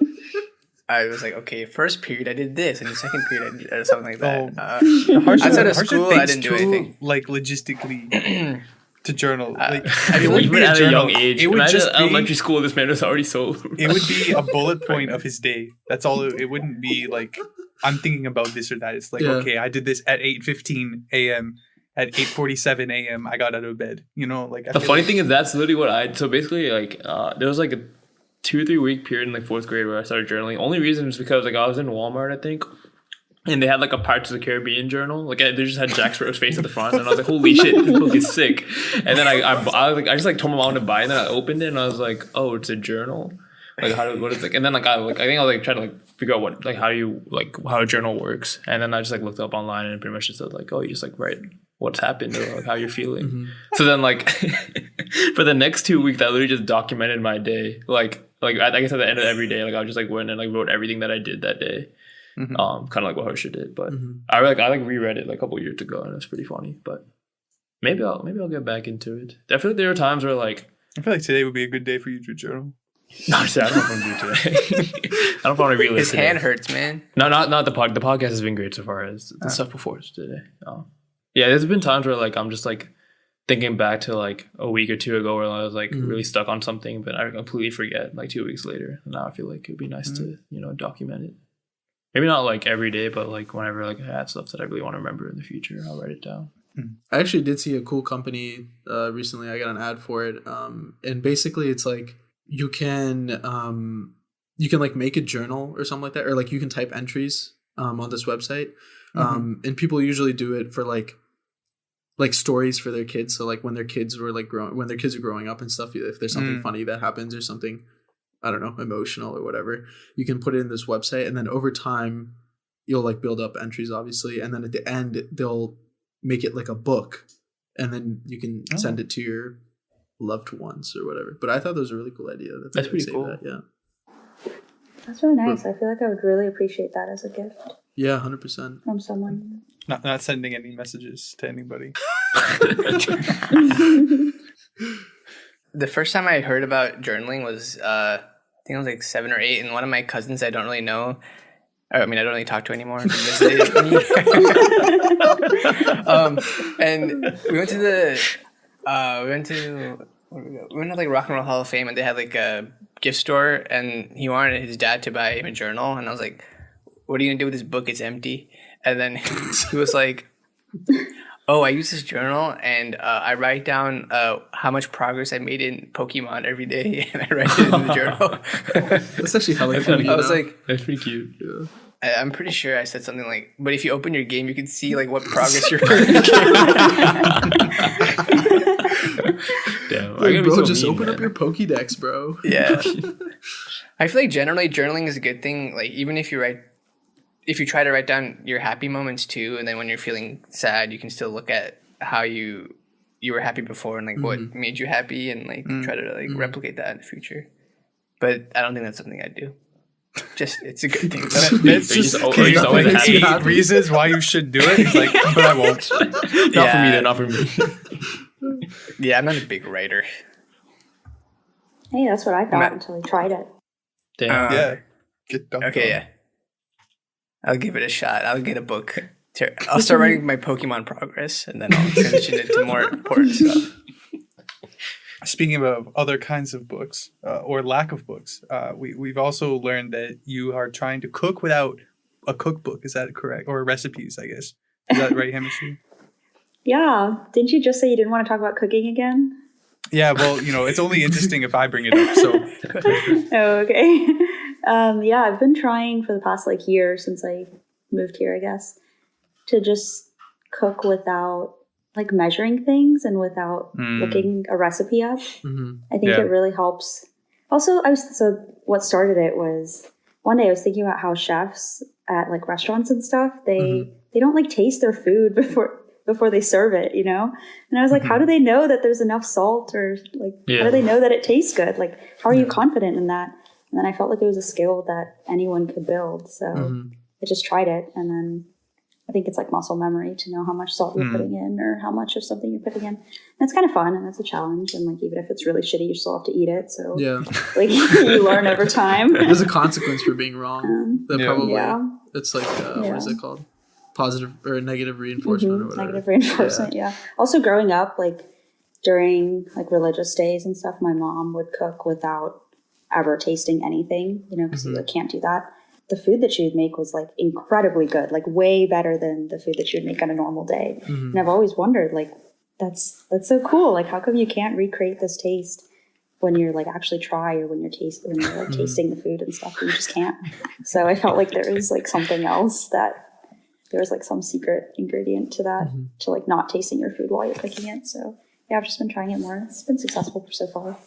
I was like, okay, first period I did this, and the second period I did something like that. Outside of school, I didn't do anything. Like logistically, to journal. Like, I mean, even at a young age, it would just be elementary school. This man was already so. It would be a bullet point of his day. That's all. It wouldn't be like I'm thinking about this or that. It's like, okay, I did this at 8:15 a.m. At 8:47 a.m. I got out of bed. You know, like the funny thing is that's literally what I. So basically, like, there was like a 2 or 3 week period in like 4th grade where I started journaling. Only reason was because like I was in Walmart, I think. And they had like a Pirates of the Caribbean journal. Like they just had Jack Sparrow's face at the front, and I was like, "Holy shit, this book is sick!" And then I just like told my mom to buy it, and then I opened it, and I was like, "Oh, it's a journal." Like what is like? And then like I think I was like trying to like figure out what like how a journal works, and then I just like looked up online, and pretty much just said like, "Oh, you just like write what's happened or like how you're feeling." So then like for the next 2 weeks, I literally just documented my day. Like I guess at the end of every day, like I just like went and like wrote everything that I did that day. Kind of like what Harsha did, but I reread it like a couple years ago, and it's pretty funny. But maybe I'll get back into it. I feel like there are times where like I feel like today would be a good day for you to journal. No, I don't know if I'm going to do today. I don't want to relive His today. hand hurts, man. No, not the podcast. The podcast has been great so far. As the stuff before today. Yeah, there's been times where like I'm just like thinking back to like a week or two ago where I was like really stuck on something, but I completely forget like 2 weeks later. And now I feel like it would be nice to document it. Maybe not like every day, but like whenever like I have stuff that I really want to remember in the future, I'll write it down. I actually did see a cool company recently. I got an ad for it, and basically it's like you can like make a journal or something like that, or like you can type entries on this website, and people usually do it for like stories for their kids. So like when their kids are growing up and stuff, if there's something funny that happens or something, I don't know, emotional or whatever, you can put it in this website, and then over time you'll like build up entries, obviously, and then at the end they'll make it like a book, and then you can send it to your loved ones or whatever. But I thought that was a really cool idea. That's pretty cool. That, yeah, That's really nice. I feel like I would really appreciate that as a gift yeah, 100%. from someone. Not sending any messages to anybody. The first time I heard about journaling was I think I was like 7 or 8, and one of my cousins I don't really know, I don't really talk to anymore, visited me. And we went to like Rock and Roll Hall of Fame, and they had like a gift store, and he wanted his dad to buy him a journal, and I was like, "What are you gonna do with this book? It's empty." And then he was like, "Oh, I use this journal, and I write down how much progress I made in Pokemon every day, and I write it in the journal." That's actually how I was like, that's pretty cute. Yeah. I'm pretty sure I said something like, "But if you open your game, you can see like what progress you're making." Damn, Like, bro, just open up your Pokédex, bro. Yeah. I feel like generally journaling is a good thing. Like even if you try to write down your happy moments too, and then when you're feeling sad, you can still look at how you were happy before and like what made you happy, and like try to like replicate that in the future. but I don't think that's something I do. Just it's a good thing. That's You're just always like happy. 8 reasons why you should do it. He's like, but I won't. Not for me, then. Not for me. Yeah, I'm not a big writer. Hey, that's what I thought Matt. until I tried it. Damn. Yeah. Get dumped Okay, on. yeah. I'll give it a shot. I'll get a book. I'll start writing my Pokemon progress, and then I'll transition it to more important stuff. Speaking of other kinds of books or lack of books, we've also learned that you are trying to cook without a cookbook. Is that correct? Or recipes, I guess. Is that right, Hamishi? Yeah. Didn't you just say you didn't want to talk about cooking again? Yeah, well, it's only interesting if I bring it up. So Oh, okay. Yeah, I've been trying for the past year since I moved here, I guess, to just cook without measuring things and without looking a recipe up. Mm-hmm. I think Yeah. it really helps. Also, so what started it was one day I was thinking about how chefs at restaurants and stuff, they don't taste their food before they serve it, And I was like, how do they know that there's enough salt, or how do they know that it tastes good? How are you confident in that? And then I felt like it was a skill that anyone could build. So I just tried it, and then I think it's muscle memory to know how much salt you're putting in or how much of something you're putting in. And it's kind of fun, and it's a challenge. And even if it's really shitty, you still have to eat it. So Yeah. you learn over time. There's a consequence for being wrong. That Yeah. probably Yeah. it's what is it called? Positive or negative reinforcement or whatever. Negative reinforcement, yeah. Also, growing up, during religious days and stuff, my mom would cook without ever tasting anything, because you can't do that. The food that she would make was incredibly good, way better than the food that she would make on a normal day. And I've always wondered, that's so cool. How come you can't recreate this taste when you're actually try, or when you're tasting the food and stuff? You just can't. So I felt there was something else, that there was some secret ingredient to that, to not tasting your food while you're cooking it. So yeah, I've just been trying it more. It's been successful so far.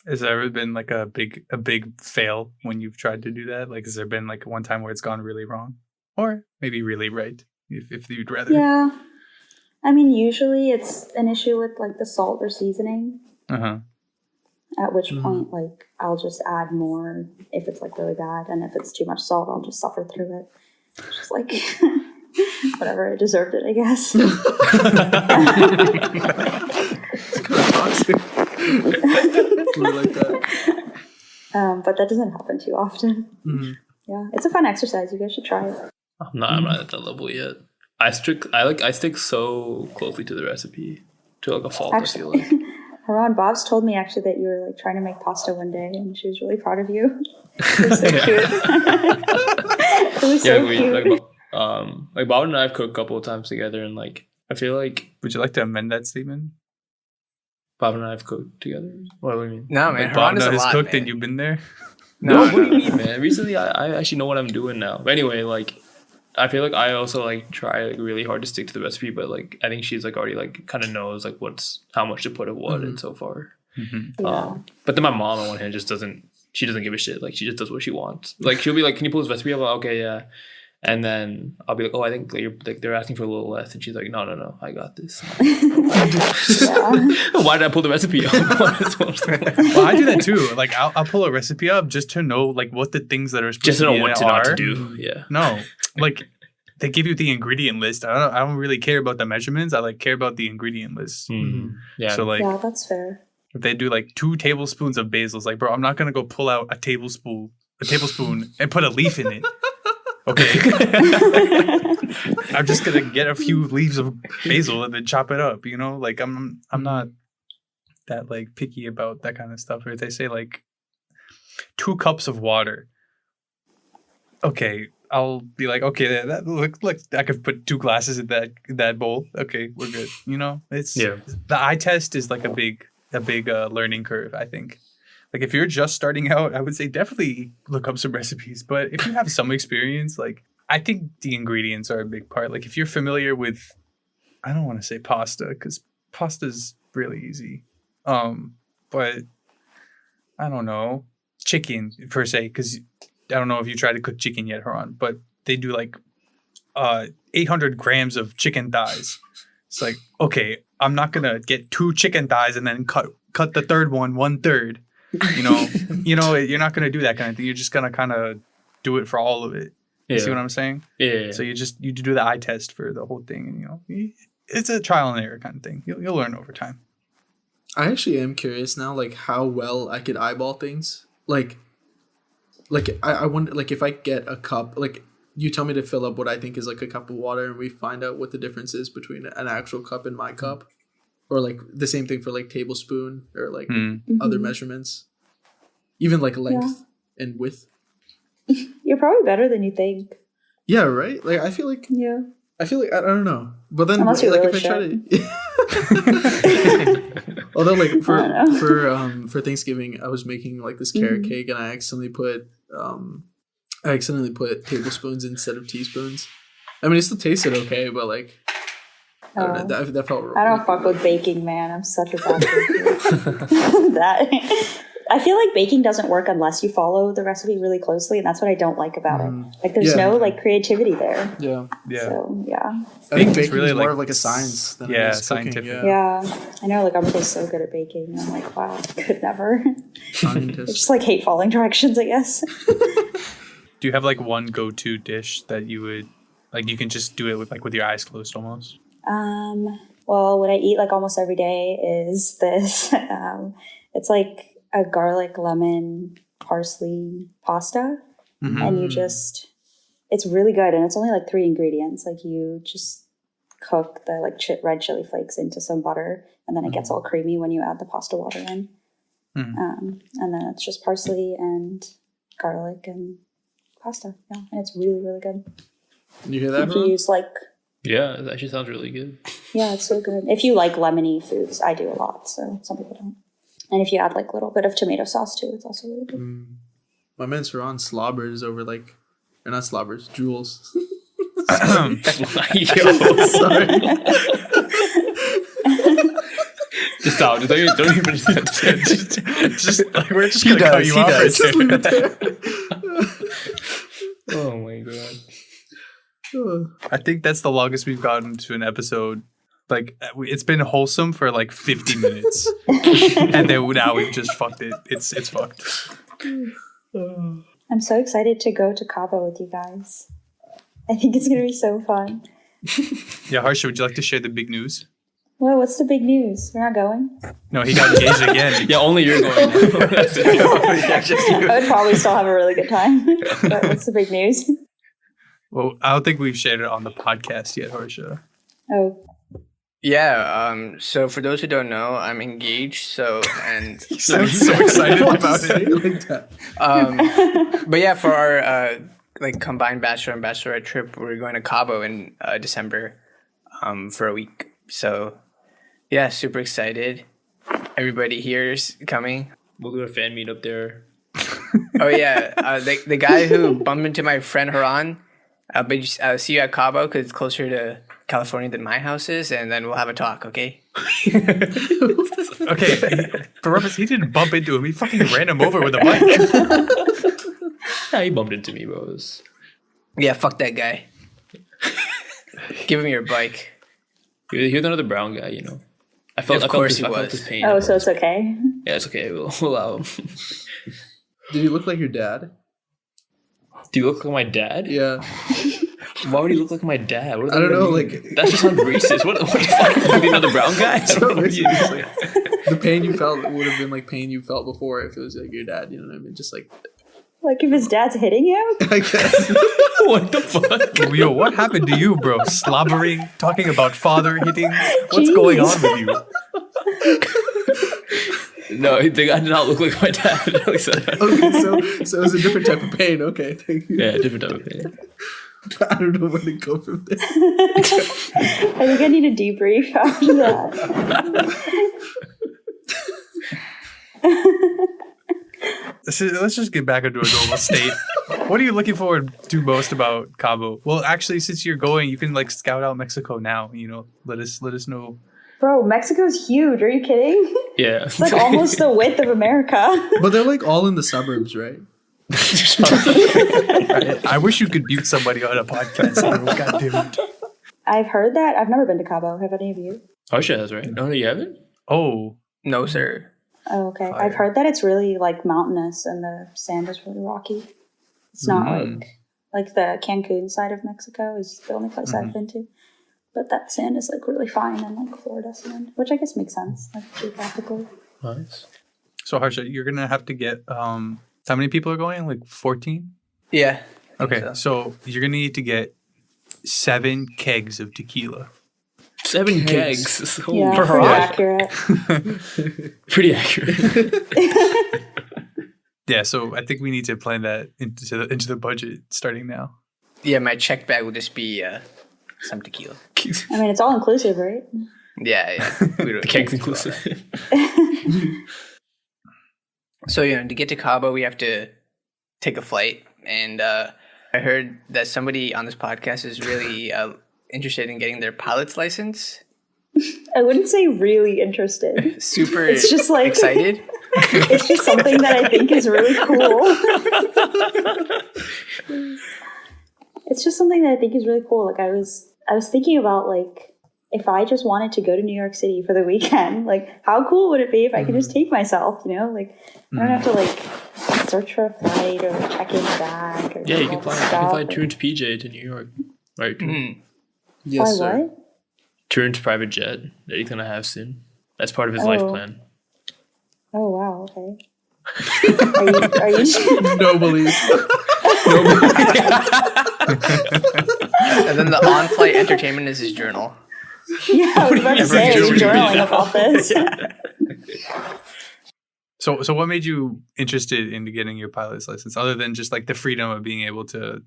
has there ever been a big fail when you've tried to do that? Has there been one time where it's gone really wrong, or maybe really right, if you'd rather? Yeah, I mean, usually it's an issue with the salt or seasoning. At which point, I'll just add more if it's really bad, and if it's too much salt, I'll just suffer through it. It's just whatever, I deserved it, I guess. It's kind of toxic. Really like that. But that doesn't happen too often. Mhm. Yeah, it's a fun exercise. You guys should try it. I'm not at that level yet. I stick so closely to the recipe to a fault. I feel Actually, Haran, Bob's told me actually that you were trying to make pasta one day, and she was really proud of you. It was so cute. It was so cute. Bob and I have cooked a couple of times together, and I feel like Would you like to amend that statement? Bob and I have cooked together. What do you mean? No, man. Bob Haran is a has lot, cooked man. and you've been there. No, what do you mean, man? Recently, I actually know what I'm doing now. But anyway, I feel like I also try really hard to stick to the recipe, but I think she's already kind of knows how much to put of what and so far. Yeah. But then my mom on one hand just doesn't give a shit. She just does what she wants. She'll be can you pull this recipe up? I'm like, okay, yeah. And then I'll be like, oh, I think they're asking for a little less, and she's like, no, I got this. Why did I pull the recipe up? Well, I do that too. I'll pull a recipe up just to know what the things that are supposed Just to to know be in what it to not to are. do. Yeah. No, they give you the ingredient list. I don't really care about the measurements. I care about the ingredient list. Yeah. So Yeah, that's fair. if they do 2 tablespoons of basil, it's bro, I'm not gonna go pull out a tablespoon and put a leaf in it. Okay. I'm just gonna get a few leaves of basil and then chop it up. I'm not that picky about that kind of stuff. Or if they say 2 cups of water, okay, I'll be okay, that look, I could put 2 glasses in that bowl. Okay, we're good. It's the eye test is a big learning curve, I think. If you're just starting out, I would say definitely look up some recipes. But if you have some experience, I think the ingredients are a big part. If you're familiar with, I don't want to say pasta because pasta's really easy. But I don't know, chicken per se, because I don't know if you tried to cook chicken yet, Haran, but they do 800 grams of chicken thighs. It's okay, I'm not gonna get 2 chicken thighs and then cut the third one 1/3. You know, you're not gonna do that kind of thing. You're just gonna kind of do it for all of it. You see what I'm saying? Yeah. So you do the eye test for the whole thing, and it's a trial and error kind of thing. You'll learn over time. I actually am curious now, like how well I could eyeball things. Like I wonder, like if I get a cup, like you tell me to fill up what I think is like a cup of water, and we find out what the difference is between an actual cup and my cup, or like the same thing for like tablespoon or like other measurements, even like length and width. You're probably better than you think. Yeah, right. Like I feel like I don't know, but then Unless you like really if I try to. Although, like for Thanksgiving, I was making like this carrot cake, and I accidentally put tablespoons instead of teaspoons. I mean, it still tasted okay, but like I don't know, that felt wrong. I don't fuck with baking, man. I'm such a bad baker. I feel like baking doesn't work unless you follow the recipe really closely, and that's what I don't like about it. Like, there's no like creativity there. Yeah. So I think baking really is more like of like a science than it is scientific. cooking. Yeah, I know. Like, I'm just so good at baking. I'm like, wow, I could never. I just like hate following directions, I guess. Do you have like one go-to dish that you would like? You can just do it with your eyes closed almost. Well, what I eat like almost every day is this. It's like a garlic, lemon, parsley pasta, and it's really good, and it's only like 3 ingredients. Like, you just cook the like red chili flakes into some butter, and then it gets all creamy when you add the pasta water in. And then it's just parsley and garlic and pasta. Yeah, and it's really, really good. You hear that? If you use like, Yeah, it actually sounds really good. yeah, it's so good. If you like lemony foods, I do a lot, so some people don't. And if you add like a little bit of tomato sauce too, it's also really good. My man Saran slobbers over like, or not slobbers, drools. Sorry. Just stop. Don't even finish that. Just like, we're just gonna cut you off. Just leave it there. Oh my god. I think that's the longest we've gotten to an episode. Like, it's been wholesome for like 50 minutes, and then now we've just fucked it. It's fucked. I'm so excited to go to Cabo with you guys. I think it's gonna be so fun. Yeah, Harsha, would you like to share the big news? Well, what's the big news? We're not going? No, he got engaged again. Yeah, only you're going. That's it. I would probably still have a really good time. But what's the big news? Well, I don't think we've shared it on the podcast yet, Harsha. Oh. Yeah, so for those who don't know, I'm engaged, and You sound so excited about Say it. it like that. but yeah, for our like combined bachelor and bachelorette trip, we're going to Cabo in December for a week. So yeah, super excited. Everybody here is coming. We'll do a fan meet up there. Oh yeah, the guy who bumped into my friend Haran, I'll see you at Cabo because it's closer to California than my house is, and then we'll have a talk, okay? Okay, for reference, he didn't bump into him. He fucking ran him over with a bike. Yeah, he bumped into me, bro. Yeah, fuck that guy. Give him your bike. He was another brown guy, you know. I felt his pain. Oh, so it's okay. Yeah, it's okay. We'll allow him. Did he look like your dad? Do you look like my dad? Yeah. Why would he look like my dad? What does I don't that know, mean? like- That just sounds racist. What the fuck? Maybe another brown guy? I don't know. The pain you felt would have been like pain you felt before if it was like your dad, you know what I mean? Just like, Like, if his dad's hitting him? I guess. What the fuck? Yo, what happened to you, bro? Slobbering, talking about father hitting. What's going on with you? No, the guy did not look like my dad. Okay, so it was a different type of pain. Okay, thank you. Yeah, different type of pain. I don't know where to go from there. I think I need a debrief after that. Let's just get back into a normal state. What are you looking forward to most about Cabo? Well, actually, since you're going, you can like scout out Mexico now. You know, let us know. Bro, Mexico's huge. Are you kidding? Yeah. It's like almost the width of America. But they're like all in the suburbs, right? I wish you could mute somebody on a podcast. Bro. God damn it. I've heard that. I've never been to Cabo. Have any of you? Harsha has, right? No, you haven't? Oh, No, sir. Oh, okay. Fire. I've heard that it's really like mountainous and the sand is really rocky. It's not like the Cancun side of Mexico is the only place I've been to. But that sand is like really fine and like Florida sand, which I guess makes sense, like geographically. Nice. So Harsha, you're gonna have to get how many people are going? Like 14? Yeah. I think Okay, so you're gonna need to get 7 kegs of tequila. 7 Kegs. kegs. Yeah, Per pretty hour. accurate. Pretty accurate. Yeah, so I think we need to plan that into the budget starting now. Yeah, my check bag will just be some tequila. I mean, it's all inclusive, right? Yeah. The kegs inclusive. So, to get to Cabo, we have to take a flight. And I heard that somebody on this podcast is really interested in getting their pilot's license. I wouldn't say really interested. Super It's just like excited. It's just something that I think is really cool. It's just something that I think is really cool. Like I was thinking about like if I just wanted to go to New York City for the weekend, like how cool would it be if I could just take myself, like I don't have to like search for a flight or like, check in the bag or Yeah, you all can fly. this You can stuff. fly Turn's PJ to New York. Right. Yes, Why sir. what? Turn's private jet that he's gonna have soon. That's part of his life Oh. plan. Oh wow, okay. Are you No belief. And then the on-flight entertainment is his journal. Yeah, I was about to say, are you journaling about this? So what made you interested in getting your pilot's license, other than just like the freedom of being able to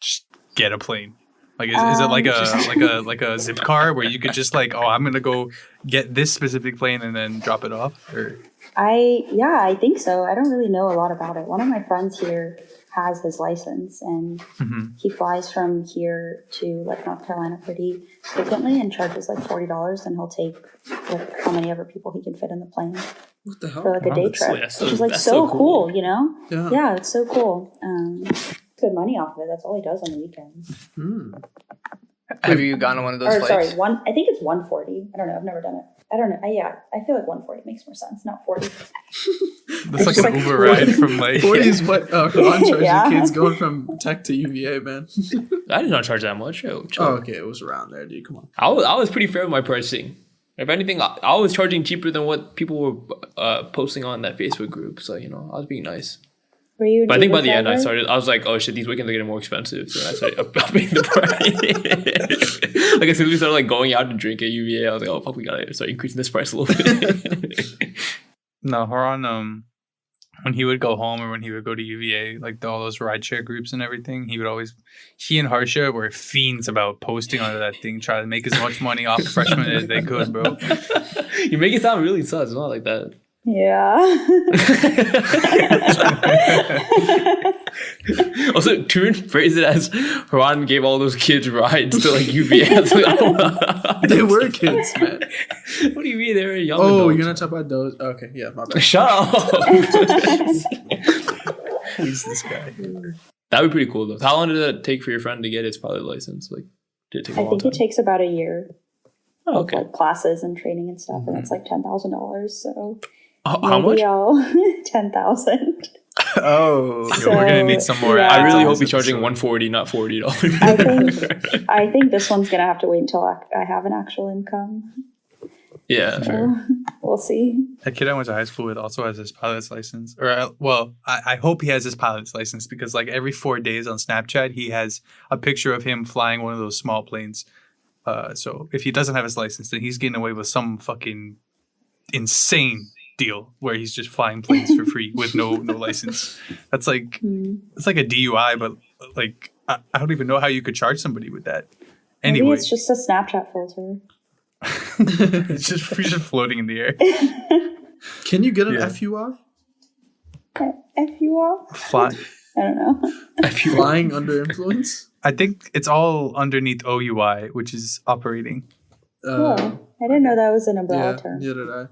just get a plane? Like, is it like a zip car where you could just like, oh, I'm gonna go get this specific plane and then drop it off? Or I think so. I don't really know a lot about it. One of my friends here has his license, and he flies from here to like North Carolina pretty frequently and charges like $40, and he'll take like how many ever people he can fit in the plane What the hell? for like a day that's- trip, that's which so- is like that's so so cool, cool. Yeah, it's so cool. Good money off of it. That's all he does on the weekends. Have you gone on one of those Or flights? sorry, I think it's 140. I don't know. I've never done it. I don't know. I feel like 140 makes more sense, not 40. that's like just an like Uber ride from like 40 is what Ron charges Yeah. kids going from tech to UVA, man. I did not charge that much. Chill. Oh, okay. It was around there, dude. Come on. I was pretty fair with my pricing. If anything, I was charging cheaper than what people were posting on that Facebook group. So I was being nice. Were you? But I think by Uber the end, I driver? was like, oh shit, these weekends are getting more expensive. So I started upping the price. Like as soon as we started like going out to drink at UVA, I was like, oh fuck, we gotta start increasing this price a little bit. No, Haran, when he would go home or when he would go to UVA, like all those rideshare groups and everything, he and Harsha were fiends about posting onto that thing, trying to make as much money off freshmen as they could, bro. You make it sound really sus. It's not like that. Yeah. Also, Turin phrased it as Haran gave all those kids rides to like UVA. I was like, oh, They were kids, man. what do you mean they were young? Oh, adults? you're gonna talk about those? Okay, yeah, my bad. Shut up. Who's this guy? That would be pretty cool though. How long did it take for your friend to get his pilot license? Like, did it take a I long think time? it takes about a year Oh, of okay. like classes and training and stuff, and it's like $10,000. So How much? maybe I'll 10,000. Oh, So, we're gonna need some more. yeah. I really That's hope he's charging $140, not $40. I think this one's gonna have to wait until I have an actual income. Yeah, fair. So we'll see. A kid I went to high school with also has his pilot's license. I hope he has his pilot's license because like every 4 days on Snapchat, he has a picture of him flying one of those small planes. So if he doesn't have his license, then he's getting away with some fucking insane deal where he's just flying planes for free with no license. That's like it's like a DUI, but like I don't even know how you could charge somebody with that. Maybe Anyway, it's just a Snapchat filter. it's just he's just floating in the air. Can you get an Yeah. FUI? FUR? Fly. I don't know. Flying under influence? I think it's all underneath OUI, which is operating. Oh, I didn't know that was an Yeah, umbrella term. neither did I.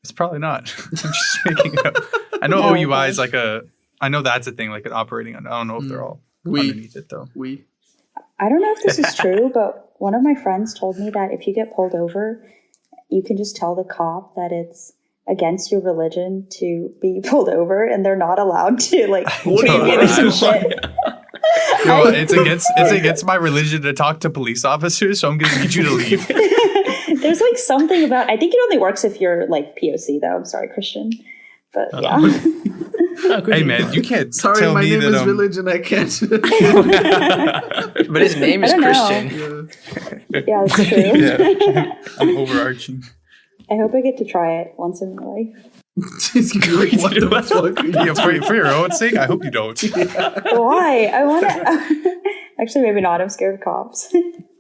It's probably not. I'm just making it up. I know Oh, OUI okay. is like I know that's a thing, like an operating. I don't know if they're all We. underneath it though. I don't know if this is true, but one of my friends told me that if you get pulled over you can just tell the cop that it's against your religion to be pulled over, and they're not allowed to like What do you treat mean? some shit. Yo, it's against my religion to talk to police officers, so I'm gonna need you to leave. There's like something about, I think it only works if you're like POC though. I'm sorry, Christian, but yeah. Hey man, you can't Sorry, tell my me name that is religion. I can't. But his name is I don't know. Christian. Yeah, that's true. Yeah, I'm overarching. I hope I get to try it once in my life. What the fuck? Yeah, for your own sake, I hope you don't. Why? I want to. Actually, maybe not. I'm scared of cops.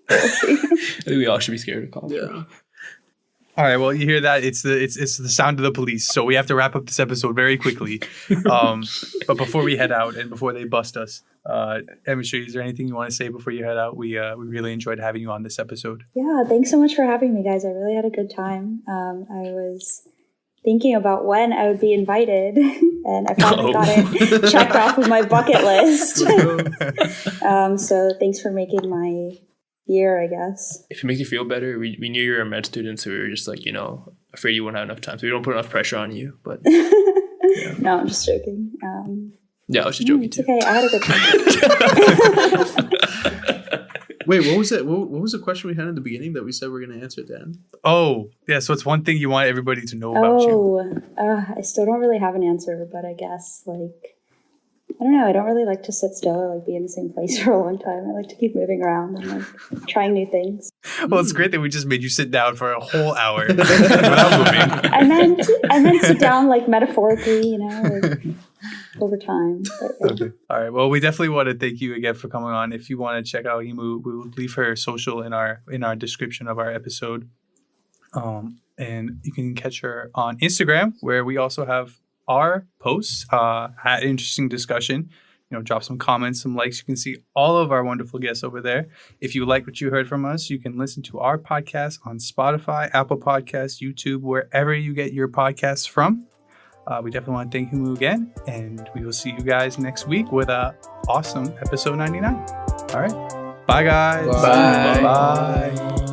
I think we all should be scared of cops. Yeah. All right, well, you hear that? It's the sound of the police. So we have to wrap up this episode very quickly. But before we head out and before they bust us, Demetri, is there anything you want to say before you head out? We really enjoyed having you on this episode. Yeah, thanks so much for having me, guys. I really had a good time. I was thinking about when I would be invited, and I finally got it checked off of my bucket list. So thanks for making my year, I guess. If it makes you feel better, we knew you were a med student, so we were just like, afraid you wouldn't have enough time. So we don't put enough pressure on you. But No, I'm just joking. yeah, I was just joking It's too. okay. I had a good time. Wait, what was it? What was the question we had in the beginning that we said we're going to answer at the end? Oh, yeah. So it's one thing you want everybody to know about you. I still don't really have an answer, but I guess I don't know. I don't really like to sit still or be in the same place for a long time. I like to keep moving around and trying new things. Well, it's great that we just made you sit down for a whole hour without moving. And then sit down metaphorically, over time. But, yeah. Okay. All right. Well, we definitely want to thank you again for coming on. If you want to check out Himu, we will leave her social in our description of our episode. And you can catch her on Instagram, where we also have our posts, had interesting discussion. Drop some comments, some likes. You can see all of our wonderful guests over there. If you like what you heard from us, you can listen to our podcast on Spotify, Apple Podcasts, YouTube, wherever you get your podcasts from. We definitely want to thank Himu again, and we will see you guys next week with a awesome episode 99. All right. Bye, guys. Bye. Bye.